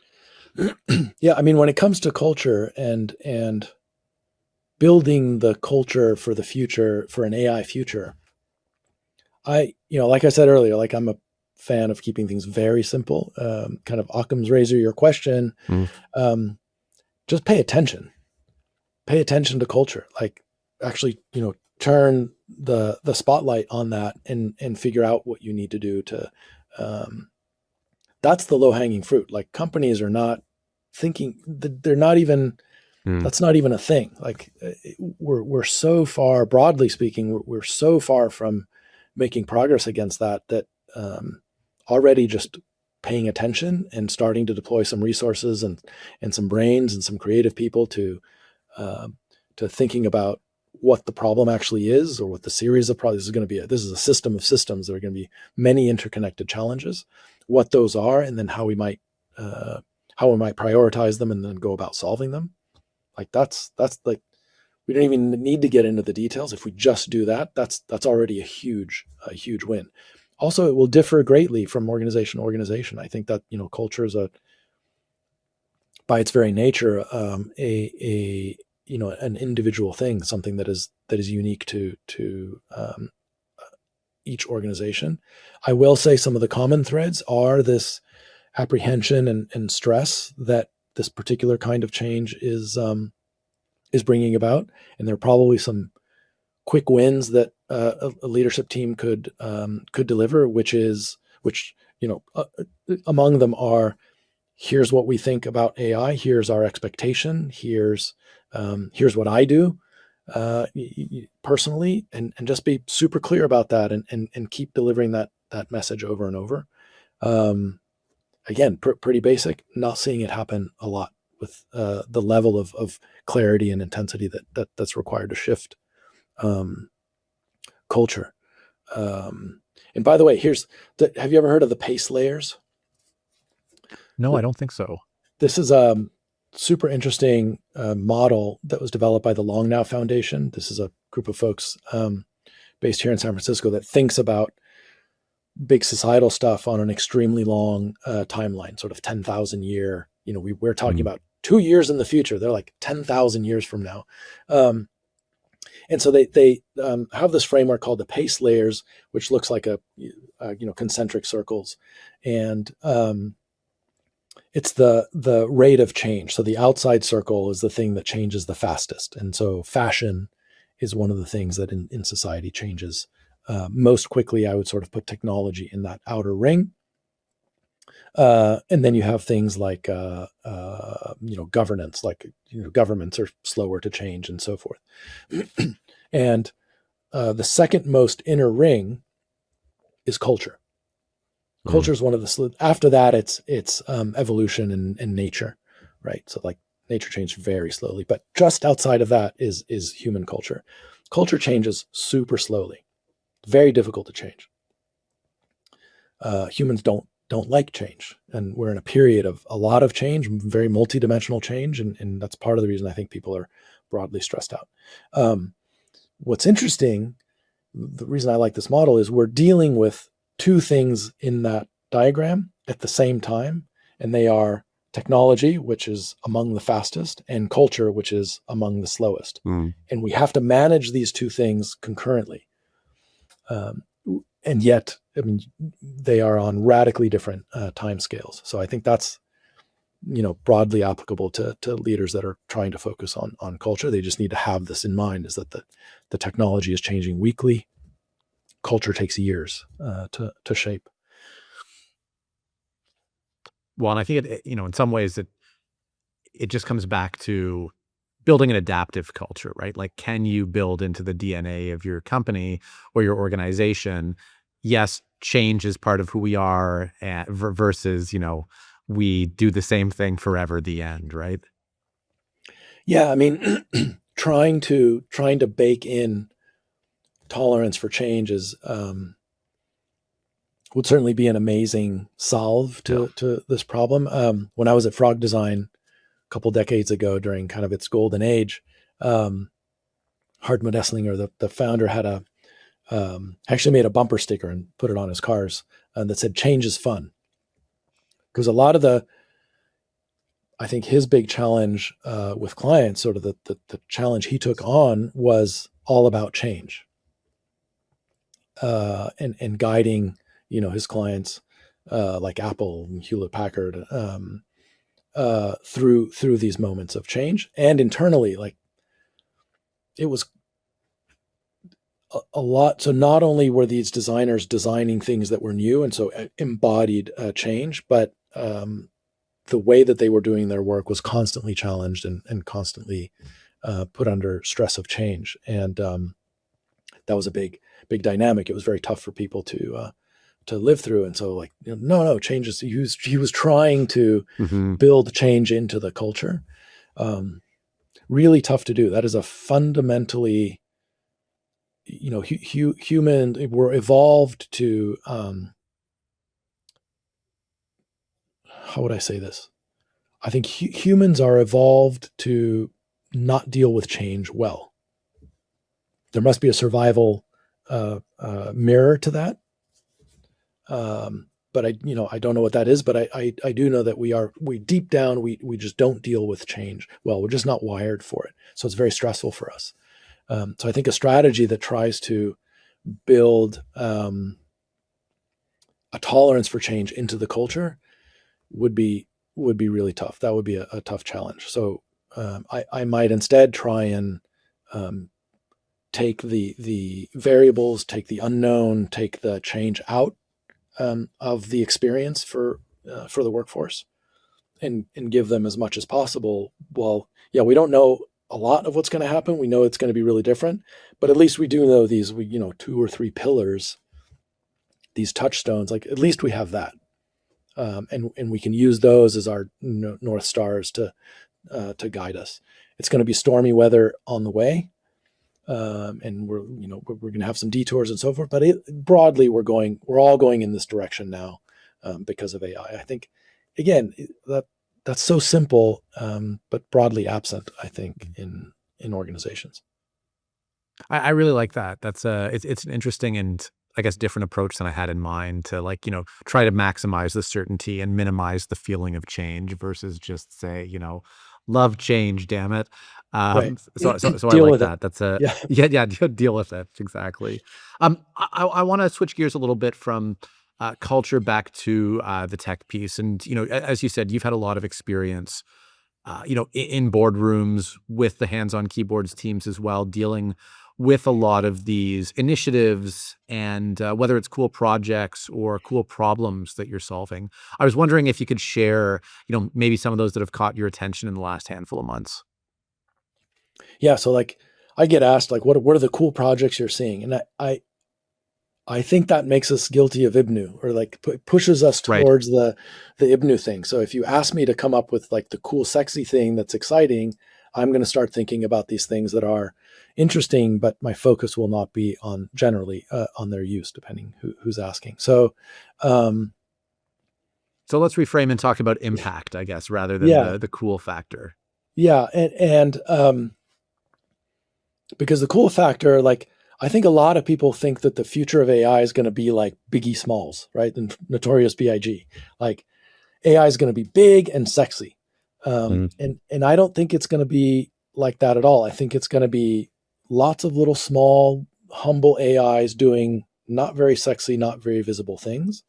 Yeah, I mean, when it comes to culture and building the culture for the future, for an AI future, like I said earlier, like, I'm a fan of keeping things very simple. Kind of Occam's razor, your question. Mm. Just pay attention. Pay attention to culture. Like, actually, turn the spotlight on that and figure out what you need to do to. That's the low hanging fruit. Like, companies are not thinking. They're not even. Mm. That's not even a thing. Like, we're so far, broadly speaking, we're so far from making progress against that already just paying attention and starting to deploy some resources and some brains and some creative people to thinking about what the problem actually is, or what the series of problems is going to be. This is a system of systems. There are going to be many interconnected challenges, what those are, and then how we might prioritize them and then go about solving them. Like, that's like, we don't even need to get into the details. If we just do that, that's already a huge win. Also, it will differ greatly from organization to organization. I think that, culture is by its very nature, an individual thing, something that is unique to each organization. I will say some of the common threads are this apprehension and stress that this particular kind of change is bringing about, and there are probably some quick wins that a leadership team could deliver, which among them are, here's what we think about AI, here's our expectation, here's what I do, personally, and just be super clear about that, and keep delivering that message over and over. Um, Again, pretty basic. Not seeing it happen a lot with the level of clarity and intensity that's required to shift um, culture. And by the way, have you ever heard of the PACE layers? No, I don't think so. This is a super interesting model that was developed by the Long Now Foundation. This is a group of folks based here in San Francisco that thinks about big societal stuff on an extremely long timeline, sort of 10,000 year. We're talking Mm. about 2 years in the future. They're like 10,000 years from now. And so they have this framework called the PACE layers, which looks like concentric circles, and it's the rate of change. So the outside circle is the thing that changes the fastest, and so fashion is one of the things that in society changes most quickly. I would sort of put technology in that outer ring. And then you have things like governance, like governments are slower to change and so forth. And the second most inner ring is culture. Mm. Culture is one of the. After that, it's evolution and nature, right? So like nature changed very slowly, but just outside of that is human culture. Culture changes super slowly, very difficult to change. Humans don't like change, and we're in a period of a lot of change, very multidimensional change, and that's part of the reason I think people are broadly stressed out. What's interesting, the reason I like this model is we're dealing with two things in that diagram at the same time, and they are technology, which is among the fastest, and culture, which is among the slowest. Mm. And we have to manage these two things concurrently. Um, and yet, I mean, they are on radically different time scales. So I think that's broadly applicable to leaders that are trying to focus on culture. They just need to have this in mind: is that the technology is changing weekly. Culture takes years to shape. Well, and I think in some ways it just comes back to building an adaptive culture, right? Like, can you build into the DNA of your company or your organization? Yes, change is part of who we are, versus, we do the same thing forever, the end, right? Yeah, I mean, trying to bake in tolerance for change is would certainly be an amazing solve Yeah. to this problem. When I was at Frog Design a couple decades ago during kind of its golden age, um, Hartmut Esslinger, the founder, had actually made a bumper sticker and put it on his cars that said "Change is fun," because a lot of I think his big challenge with clients, sort of the challenge he took on, was all about change, and guiding his clients like Apple and Hewlett Packard through these moments of change, and internally, like it was a lot. So not only were these designers designing things that were new and so embodied change, but the way that they were doing their work was constantly challenged and constantly put under stress of change. And that was a big dynamic. It was very tough for people to live through. And so, like, no, changes. He was trying to Hmm. build change into the culture. Really tough to do. That is a fundamentally, human. We're evolved to. How would I say this? I think humans are evolved to not deal with change well. There must be a survival mirror to that. But I don't know what that is. But I do know that we deep down we just don't deal with change well. We're just not wired for it. So it's very stressful for us. So I think a strategy that tries to build a tolerance for change into the culture would be really tough. That would be a tough challenge. So I might instead try and um, take the variables, take the unknown, take the change out of the experience for the workforce, and give them as much as possible. Well, yeah, we don't know a lot of what's going to happen. We know it's going to be really different, but at least we do know these, two or three pillars, these touchstones. Like at least we have that, and we can use those as our north stars to guide us. It's going to be stormy weather on the way, and we're going to have some detours and so forth. But broadly, we're all going in this direction now because of AI. I think, again, that's so simple, but broadly absent, I think, in organizations. I really like that. That's it's an interesting and I guess different approach than I had in mind to like, try to maximize the certainty and minimize the feeling of change versus just say, love change, damn it. Right. So I Deal like with it. that. That's a Yeah. yeah, yeah, deal with it. Exactly. I want to switch gears a little bit from culture back to the tech piece. And, as you said, you've had a lot of experience in boardrooms with the hands-on keyboards teams as well, dealing with a lot of these initiatives and whether it's cool projects or cool problems that you're solving. I was wondering if you could share, maybe some of those that have caught your attention in the last handful of months. Yeah. So like I get asked like, what are the cool projects you're seeing? And I think that makes us guilty of Ibnu, or like pushes us Right. towards the Ibnu thing. So if you ask me to come up with like the cool, sexy thing that's exciting, I'm going to start thinking about these things that are interesting, but my focus will not be on generally on their use, depending who's asking. So, um, So let's reframe and talk about impact, I guess, rather than yeah, the cool factor. yeah, and because the cool factor, like I think a lot of people think that the future of AI is going to be like Biggie Smalls, right? The notorious Big. Like AI is going to be big and sexy. And I don't think it's going to be like that at all. I think it's going to be lots of little small, humble AIs doing not very sexy, not very visible things.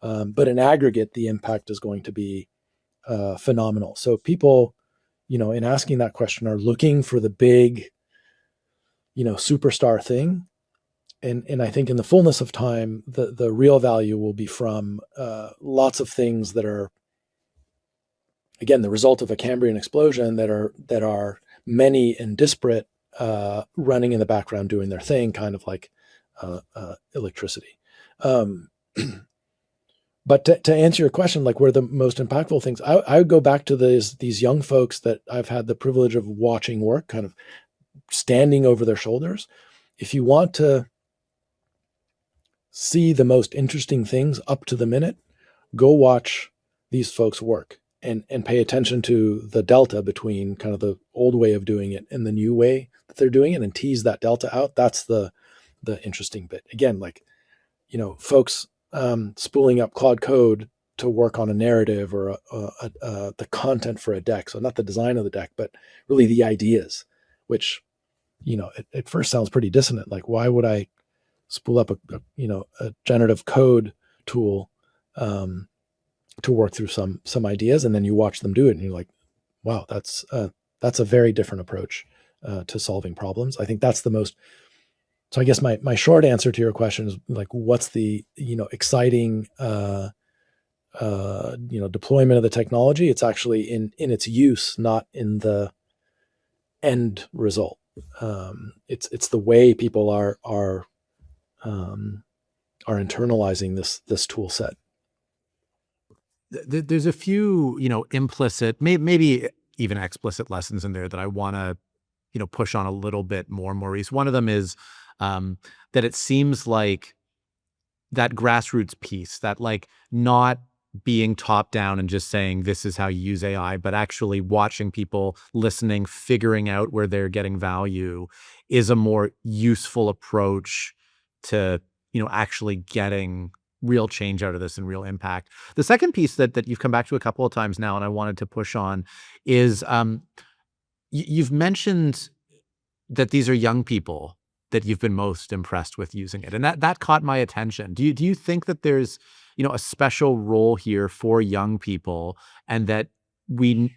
But in aggregate, the impact is going to be phenomenal. So people, in asking that question, are looking for the big, superstar thing. And I think in the fullness of time, the real value will be from lots of things that are, again, the result of a Cambrian explosion that are many and disparate, running in the background doing their thing, kind of like electricity. Um, but to answer your question, like where the most impactful things, I would go back to these young folks that I've had the privilege of watching work, kind of standing over their shoulders. If you want to see the most interesting things up to the minute, go watch these folks work and pay attention to the delta between kind of the old way of doing it and the new way that they're doing it, and tease that delta out. That's the interesting bit. Again, like, folks spooling up Claude Code to work on a narrative or the content for a deck. So not the design of the deck, but really the ideas, which, at first sounds pretty dissonant. Like, why would I spool up a generative code tool to work through some ideas, and then you watch them do it, and you're like, wow, that's a very different approach to solving problems. I think that's the most. So I guess my short answer to your question is like, what's the exciting deployment of the technology? It's actually in its use, not in the end result. It's the way people um, are internalizing this tool set. There's a few, implicit, maybe even explicit lessons in there that I want to, push on a little bit more, Maurice. One of them is that it seems like that grassroots piece, that like not being top down and just saying this is how you use AI, but actually watching people, listening, figuring out where they're getting value is a more useful approach to, actually getting real change out of this and real impact. The second piece that you've come back to a couple of times now, and I wanted to push on is you've mentioned that these are young people that you've been most impressed with using it. And that caught my attention. Do you think that there's, a special role here for young people, and that we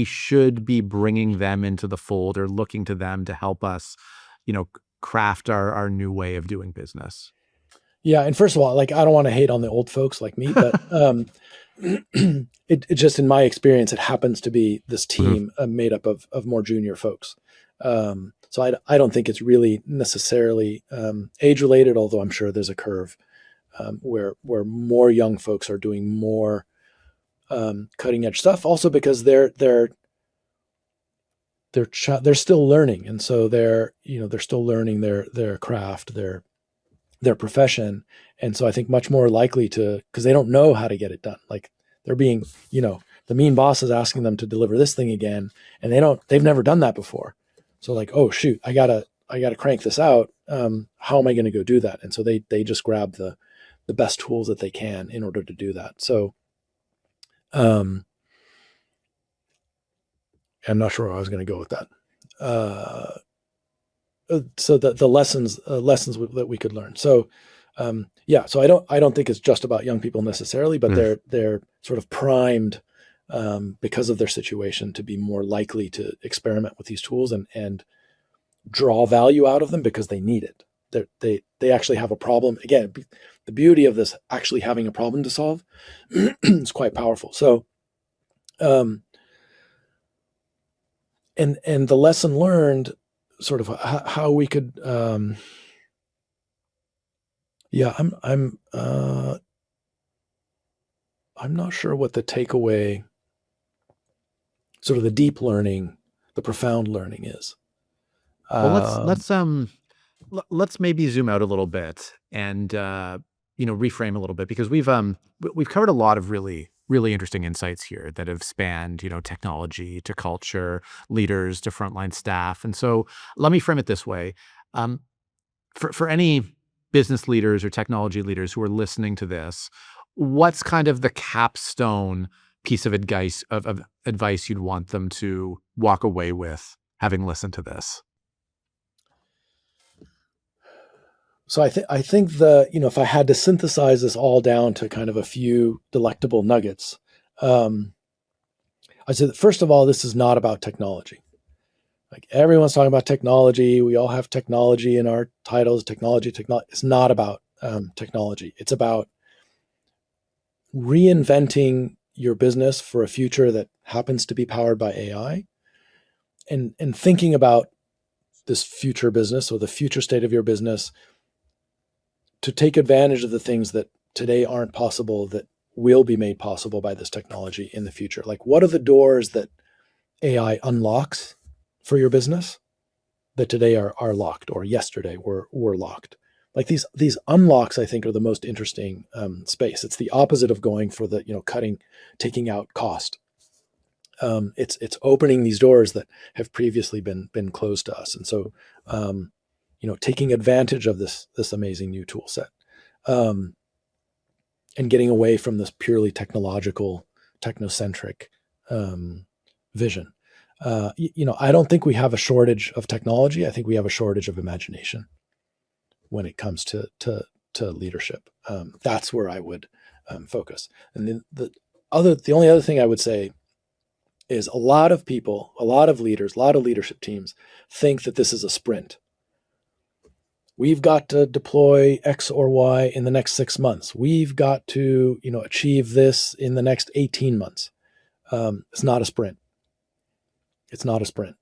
should be bringing them into the fold or looking to them to help us, craft our new way of doing business? Yeah, and first of all, like I don't want to hate on the old folks like me, but it just in my experience, it happens to be this Mhm. team made up of more junior folks. So I don't think it's really necessarily age related, although I'm sure there's a curve where more young folks are doing more cutting edge stuff. Also because they're still learning, and so they're still learning their craft, their profession, and so I think much more likely to, because they don't know how to get it done. Like they're being, the mean boss is asking them to deliver this thing again, and they've never done that before. So like, oh shoot, I gotta crank this out. How am I going to go do that? And so they just grab the best tools that they can in order to do that. So um, I'm not sure where I was going to go with that. Uh, so the lessons that we could learn. So yeah, so I don't think it's just about young people necessarily, but Mm. they're sort of primed because of their situation to be more likely to experiment with these tools and draw value out of them because they need it. They actually have a problem. Again, the beauty of this actually having a problem to solve is quite powerful. So um, and the lesson learned, sort of how we could yeah, I'm not sure what the takeaway, sort of the deep learning, the profound learning is. Well, let's Um, let's um let's maybe zoom out a little bit and reframe a little bit, because we've covered a lot of really interesting insights here that have spanned technology to culture, leaders to frontline staff. And so let me frame it this way. um, for any business leaders or technology leaders who are listening to this, what's kind of the capstone piece of advice you'd want them to walk away with having listened to this? so I think if I had to synthesize this all down to kind of a few delectable nuggets, um, I said that first of all, this is not about technology. Like everyone's talking about technology, we all have technology in our titles. Technology. It's not about technology. It's about reinventing your business for a future that happens to be powered by AI, and thinking about this future business or the future state of your business to take advantage of the things that today aren't possible that will be made possible by this technology in the future. Like, what are the doors that AI unlocks for your business that today are locked, or yesterday were locked? Like these unlocks, I think, are the most interesting space. It's the opposite of going for the taking out cost. It's opening these doors that have previously been closed to us, and so taking advantage of this amazing new tool set, um, and getting away from this purely technological, technocentric vision. I don't think we have a shortage of technology. I think we have a shortage of imagination when it comes to leadership. That's where I would focus. And then the only other thing I would say is a lot of people, a lot of leaders, a lot of leadership teams think that this is a sprint. We've got to deploy X or Y in the next 6 months. We've got to, achieve this in the next 18 months. It's not a sprint. It's not a sprint.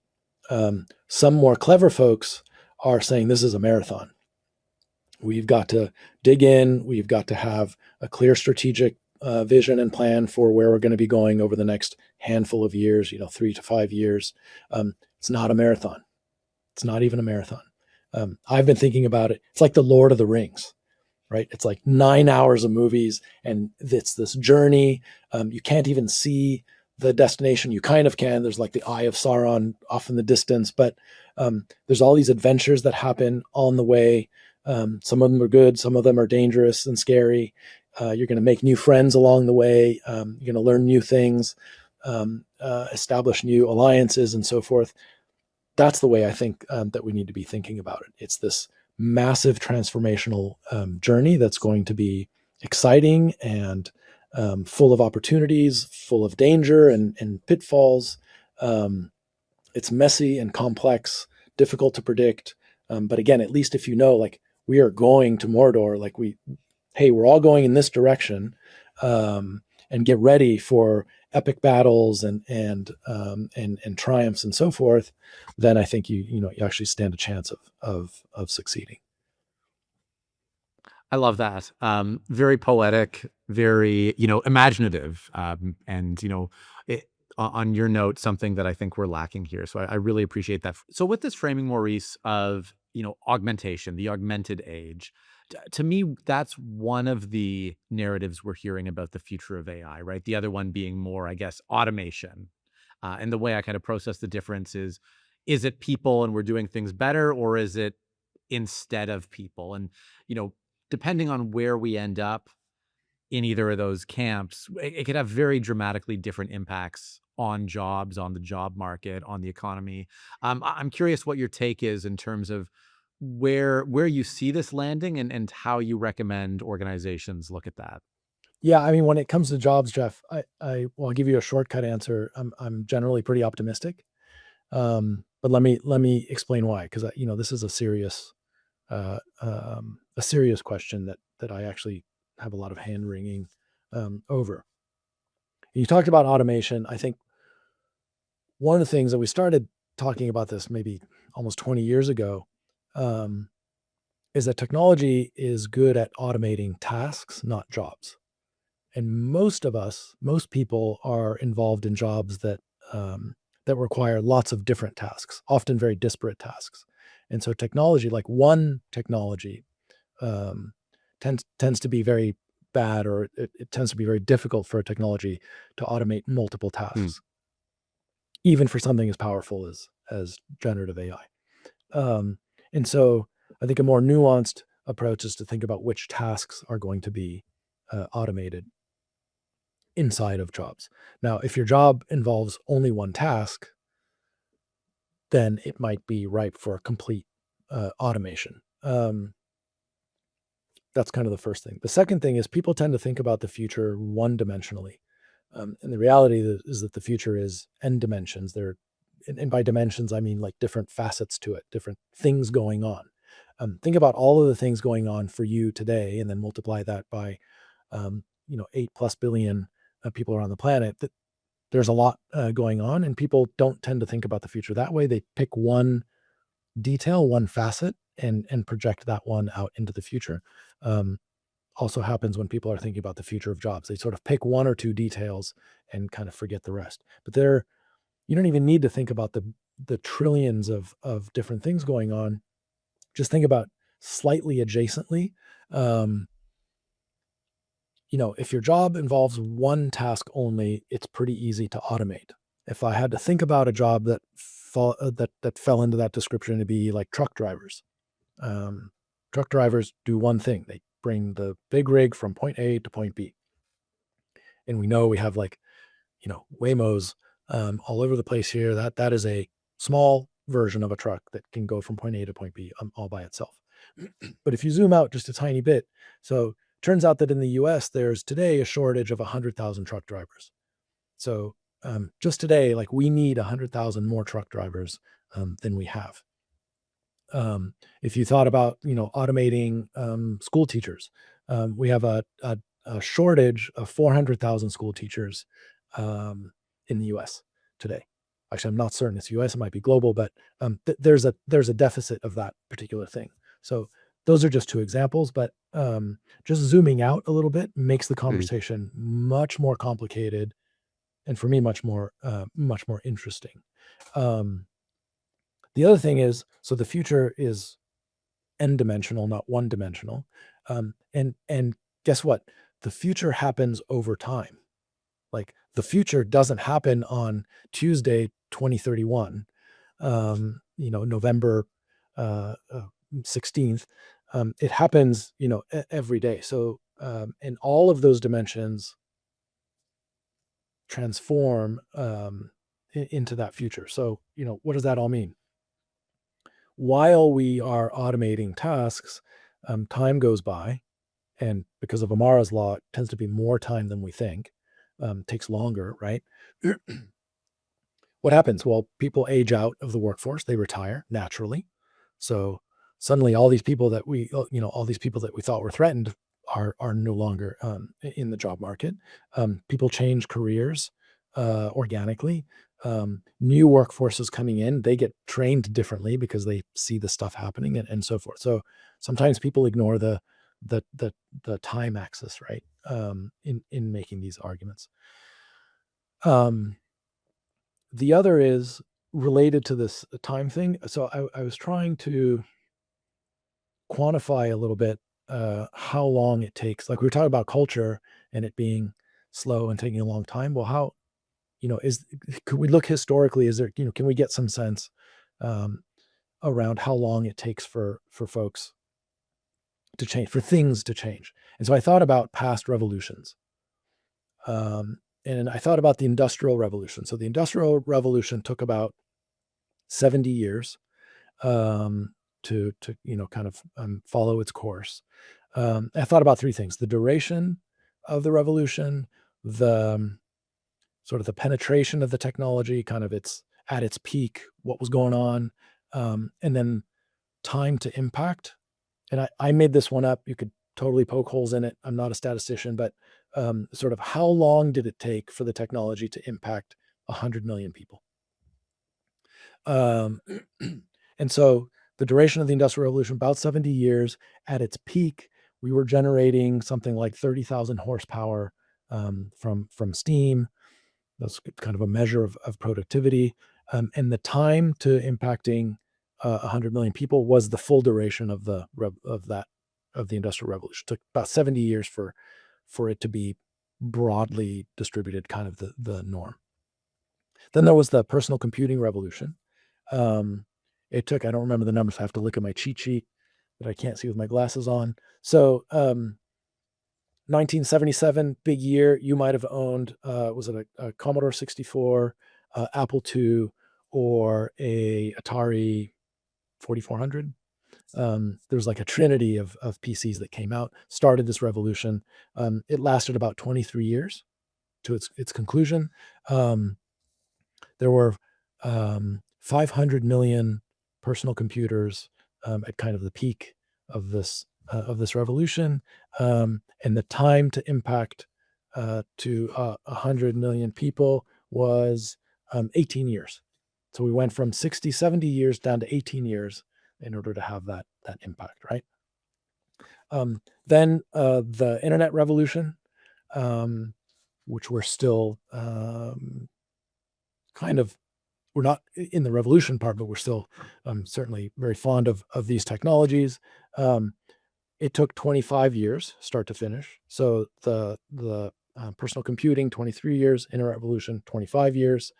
Some more clever folks are saying this is a marathon. We've got to dig in. We've got to have a clear strategic vision and plan for where we're going to be going over the next handful of years, 3 to 5 years. It's not a marathon. It's not even a marathon. I've been thinking about it. It's like the Lord of the Rings, right? It's like 9 hours of movies, and it's this journey. You can't even see the destination. You kind of can. There's like the Eye of Sauron off in the distance, but there's all these adventures that happen on the way. Some of them are good. Some of them are dangerous and scary. You're going to make new friends along the way. You're going to learn new things, establish new alliances, and so forth. That's the way I think that we need to be thinking about it. It's this massive transformational journey that's going to be exciting and full of opportunities, full of danger and pitfalls. It's messy and complex, difficult to predict. But again, at least if like we are going to Mordor, hey, we're all going in this direction, and get ready for epic battles and triumphs and so forth, then I think you actually stand a chance of succeeding. I love that. Very poetic, very, imaginative. And, it, on your note, something that I think we're lacking here. So I really appreciate that. So with this framing, Maurice, of, augmentation, the augmented age, to me, that's one of the narratives we're hearing about the future of AI, right? The other one being more, I guess, automation. And the way I kind of process the difference is it people and we're doing things better, or is it instead of people? And, you know, depending on where we end up in either of those camps, it could have very dramatically different impacts on jobs, on the job market, on the economy. I'm curious what your take is in terms of where you see this landing, and how you recommend organizations look at that. Yeah, I mean, when it comes to jobs, Jeff, I'll give you a shortcut answer. I'm generally pretty optimistic, but let me explain why, because this is a serious question that I actually have a lot of hand wringing over. You talked about automation. I think one of the things that we started talking about this maybe almost 20 years ago, um, is that technology is good at automating tasks, not jobs. And most people are involved in jobs that require lots of different tasks, often very disparate tasks. And so technology, like one technology, um, tends to be very bad, or it tends to be very difficult for a technology to automate multiple Hmm. tasks, even for something as powerful as generative AI. And so I think a more nuanced approach is to think about which tasks are going to be automated inside of jobs. Now, if your job involves only one task, then it might be ripe for a complete automation. That's kind of the first thing. The second thing is people tend to think about the future one dimensionally. And the reality is that the future is n dimensions. And by dimensions, I mean like different facets to it, different things going on. Think about all of the things going on for you today, and then multiply that by, 8+ billion people around the planet. There's a lot going on, and people don't tend to think about the future that way. They pick one detail, one facet, and project that one out into the future. Um, Also happens when people are thinking about the future of jobs. They sort of pick one or two details and kind of forget the rest. But you don't even need to think about the trillions of different things going on. Just think about slightly adjacently. Um, if your job involves one task only, it's pretty easy to automate. If I had to think about a job that fell into that description, it'd be like truck drivers. Um, Truck drivers do one thing: they bring the big rig from point A to point B, and we know we have like Waymos all over the place here. That is a small version of a truck that can go from point A to point B all by itself. But if you zoom out just a tiny bit, so turns out that in the U.S. there's today a shortage of 100,000 truck drivers. So just today, like we need 100,000 more truck drivers than we have. If you thought about automating school teachers, we have a shortage of 400,000 school teachers in the U.S. today. Actually, I'm not certain it's U.S. It might be global, but there's a deficit of that particular thing. So those are just two examples, but just zooming out a little bit makes the Hmm. conversation much more complicated, and for me much more interesting. Um, the other thing is, so the future is n dimensional, not one dimensional. And guess what? The future happens over time. Like the future doesn't happen on Tuesday, 2031, November uh, uh, 16th. It happens, every day. So, and all of those dimensions transform into that future. So, what does that all mean? While we are automating tasks, time goes by, and because of Amara's law, it tends to be more time than we think. Takes longer, right? What happens? Well, people age out of the workforce; they retire naturally. So suddenly, all these people that we thought were threatened are no longer in the job market. People change careers. organically. New workforces coming in, they get trained differently because they see the stuff happening, and so forth. So sometimes people ignore the the, the time axis, right? In making these arguments. Um, the other is related to this time thing. So I was trying to quantify a little bit how long it takes. Like we were talking about culture and it being slow and taking a long time. Well, how, is could we look historically? Is there, can we get some sense um, around how long it takes for folks to change, for things to change? And so I thought about past revolutions, and I thought about the Industrial Revolution. So the Industrial Revolution took about 70 years to kind of follow its course. I thought about three things: the duration of the revolution, the sort of the penetration of the technology, kind of its at its peak, what was going on, and then time to impact. And I made this one up. You could totally poke holes in it. I'm not a statistician, but sort of how long did it take for the technology to impact 100 million people? Um, and so the duration of the Industrial Revolution, about 70 years. At its peak, we were generating something like 30,000 horsepower from steam. That's kind of a measure of productivity. And the time to impacting 100 million people was the full duration of the Industrial Revolution. It took about 70 years for it to be broadly distributed, kind of the norm. Then there was the personal computing revolution. Um, it took, I don't remember the numbers. I have to look at my cheat sheet that I can't see with my glasses on. So 1977, big year. You might have owned, was it a Commodore 64, Apple II, or a Atari 4400? There's like a trinity of PCs that came out, started this revolution. It lasted about 23 years to its conclusion. There were 500 million personal computers at kind of the peak of this revolution, and the time to impact to 100 million people was 18 years. So we went from 60, 70 years down to 18 years in order to have that impact, right? Then the internet revolution, which we're still kind of, we're not in the revolution part, but we're still certainly very fond of these technologies. It took 25 years, start to finish. So the personal computing, 23 years, internet revolution, 25 years.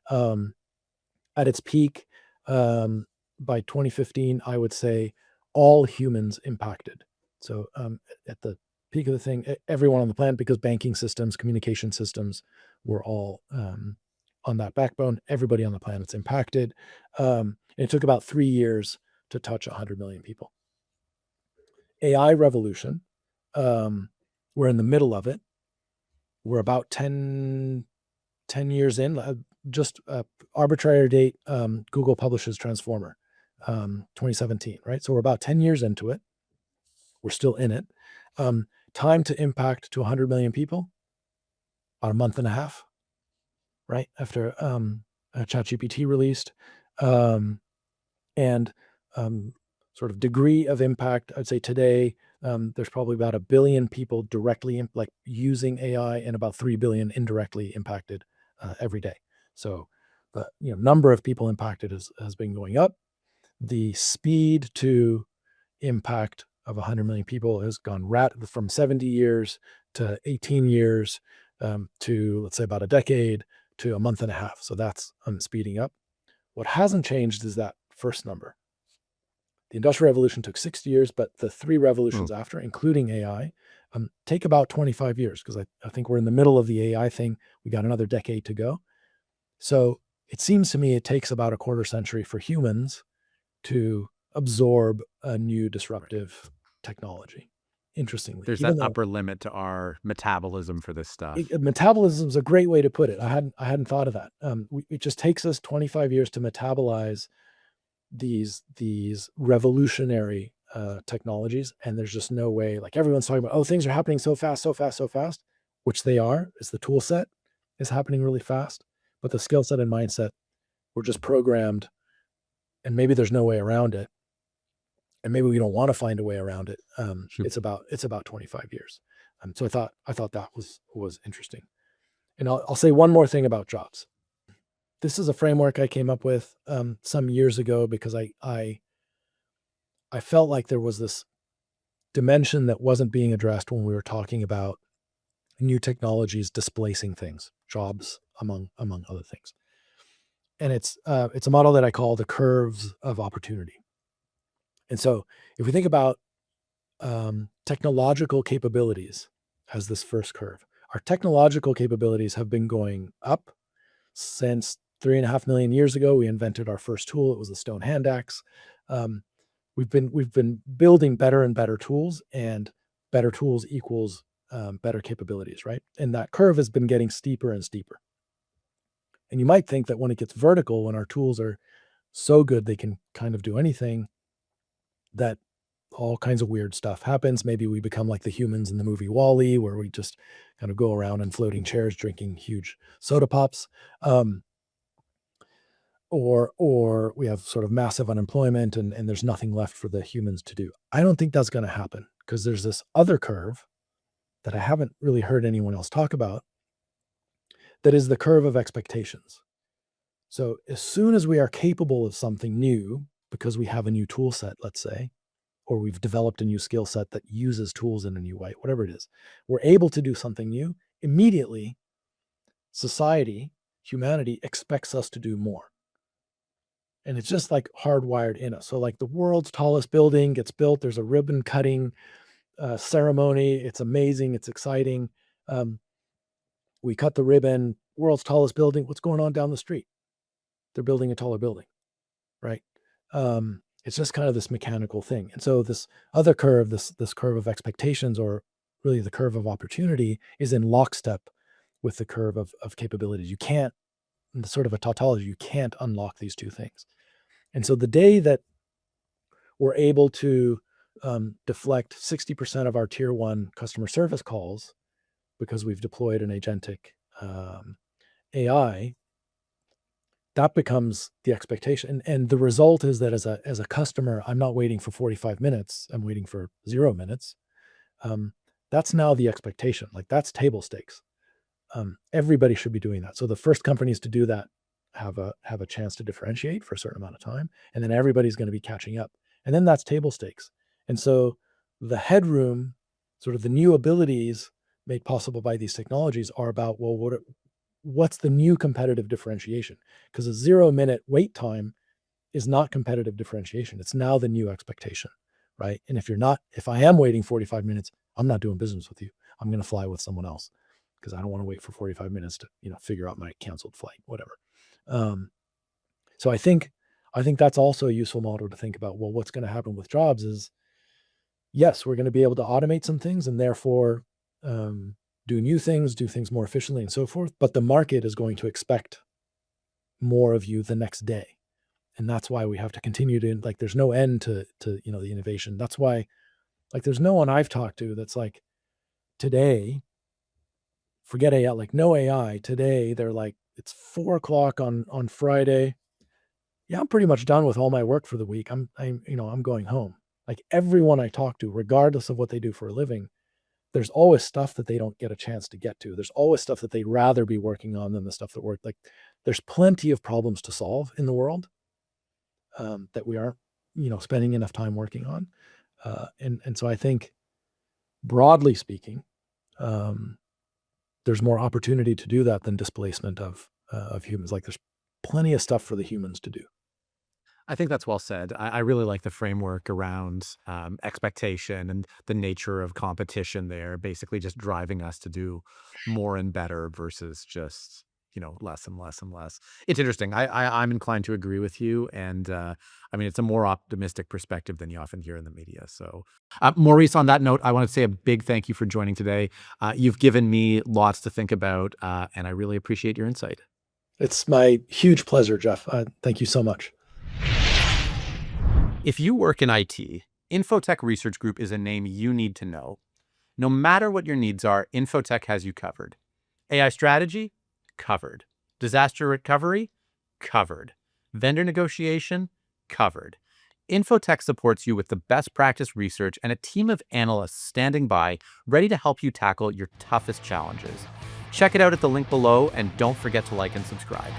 At its peak, by 2015, I would say all humans impacted. So at the peak of the thing, everyone on the planet, because banking systems, communication systems were all on that backbone. Everybody on the planet's impacted. It took about 3 years to touch 100 million people. AI revolution, we're in the middle of it. We're about 10 years in. Just arbitrary date, Google publishes Transformer, 2017, right? So we're about 10 years into it. We're still in it. Time to impact to 100 million people, about a month and a half, right? After ChatGPT released. And sort of degree of impact, I'd say today, there's probably about 1 billion people directly like using AI and about 3 billion indirectly impacted every day. So the number of people impacted has been going up. The speed to impact of 100 million people has gone from 70 years to 18 years to, let's say, about a decade to a month and a half. So that's speeding up. What hasn't changed is that first number. The Industrial Revolution took 60 years, but the three revolutions after, including AI, take about 25 years, because I think we're in the middle of the AI thing. We got another decade to go. So it seems to me it takes about a quarter century for humans to absorb a new disruptive technology. Interestingly, There's that upper limit to our metabolism for this stuff. Metabolism is a great way to put it. I hadn't thought of that. It just takes us 25 years to metabolize these revolutionary technologies, and there's just no way. Like everyone's talking about, oh, things are happening so fast, which they are. It's the tool set. is happening really fast, but the skill set and mindset were just programmed, and maybe there's no way around it, and maybe we don't want to find a way around it. Shoot. It's about 25 years. So I thought that was interesting. And I'll say one more thing about jobs. This is a framework I came up with some years ago because I felt like there was this dimension that wasn't being addressed when we were talking about new technologies displacing things, jobs among other things. And it's a model that I call the curves of opportunity. And so if we think about technological capabilities as this first curve, our technological capabilities have been going up since 3.5 million years ago. We invented our first tool. It was the stone hand axe. Um, we've been building better and better tools, and better tools equals better capabilities, right? And that curve has been getting steeper and steeper. And you might think that when it gets vertical, when our tools are so good they can kind of do anything, that all kinds of weird stuff happens. Maybe we become like the humans in the movie Wall-E, where we just kind of go around in floating chairs drinking huge soda pops. Um, or we have sort of massive unemployment, and there's nothing left for the humans to do. I don't think that's going to happen, because there's this other curve that I haven't really heard anyone else talk about, that is the curve of expectations. So as soon as we are capable of something new, because we have a new tool set, let's say, or we've developed a new skill set that uses tools in a new way, whatever it is, we're able to do something new, immediately society, humanity expects us to do more. And it's just like hardwired in us. So like the world's tallest building gets built, there's a ribbon cutting ceremony. It's amazing. It's exciting. Um, we cut the ribbon, world's tallest building. What's going on down the street? They're building a taller building, right? It's just kind of this mechanical thing. And so this other curve, this curve of expectations, or really the curve of opportunity, is in lockstep with the curve of capabilities. You can't, in the sort of a tautology, you can't unlock these two things. And so the day that we're able to deflect 60% of our tier one customer service calls because we've deployed an agentic AI, that becomes the expectation. And the result is that as a customer, I'm not waiting for 45 minutes. I'm waiting for 0 minutes. That's now the expectation. Like, that's table stakes. Everybody should be doing that. So the first companies to do that have a chance to differentiate for a certain amount of time, and then everybody's going to be catching up. And then that's table stakes. And so the headroom, sort of the new abilities made possible by these technologies, are about, well, what's the new competitive differentiation? Because a 0 minute wait time is not competitive differentiation. It's now the new expectation, right? And if I am waiting 45 minutes, I'm not doing business with you. I'm going to fly with someone else, because I don't want to wait for 45 minutes to, figure out my canceled flight, whatever. So I think that's also a useful model to think about. Well, what's going to happen with jobs is, yes, we're going to be able to automate some things, and therefore do new things, do things more efficiently, and so forth. But the market is going to expect more of you the next day. And that's why we have to continue to, like, there's no end to the innovation. That's why, like, there's no one I've talked to that's like, today, forget AI, like, no AI today. They're like, it's 4 o'clock on Friday. Yeah, I'm pretty much done with all my work for the week. I'm going home. Like, everyone I talk to, regardless of what they do for a living, there's always stuff that they don't get a chance to get to. There's always stuff that they'd rather be working on than the stuff that work. Like, there's plenty of problems to solve in the world that we aren't, spending enough time working on. And so I think, broadly speaking, there's more opportunity to do that than displacement of humans. Like, there's plenty of stuff for the humans to do. I think that's well said. I really like the framework around expectation and the nature of competition there, basically just driving us to do more and better versus just, less and less and less. It's interesting. I'm inclined to agree with you. And I mean, it's a more optimistic perspective than you often hear in the media. So, Maurice, on that note, I want to say a big thank you for joining today. You've given me lots to think about, and I really appreciate your insight. It's my huge pleasure, Jeff. Thank you so much. If you work in IT, Infotech Research Group is a name you need to know. No matter what your needs are, Infotech has you covered. AI strategy? Covered. Disaster recovery? Covered. Vendor negotiation? Covered. Infotech supports you with the best practice research and a team of analysts standing by, ready to help you tackle your toughest challenges. Check it out at the link below, and don't forget to like and subscribe.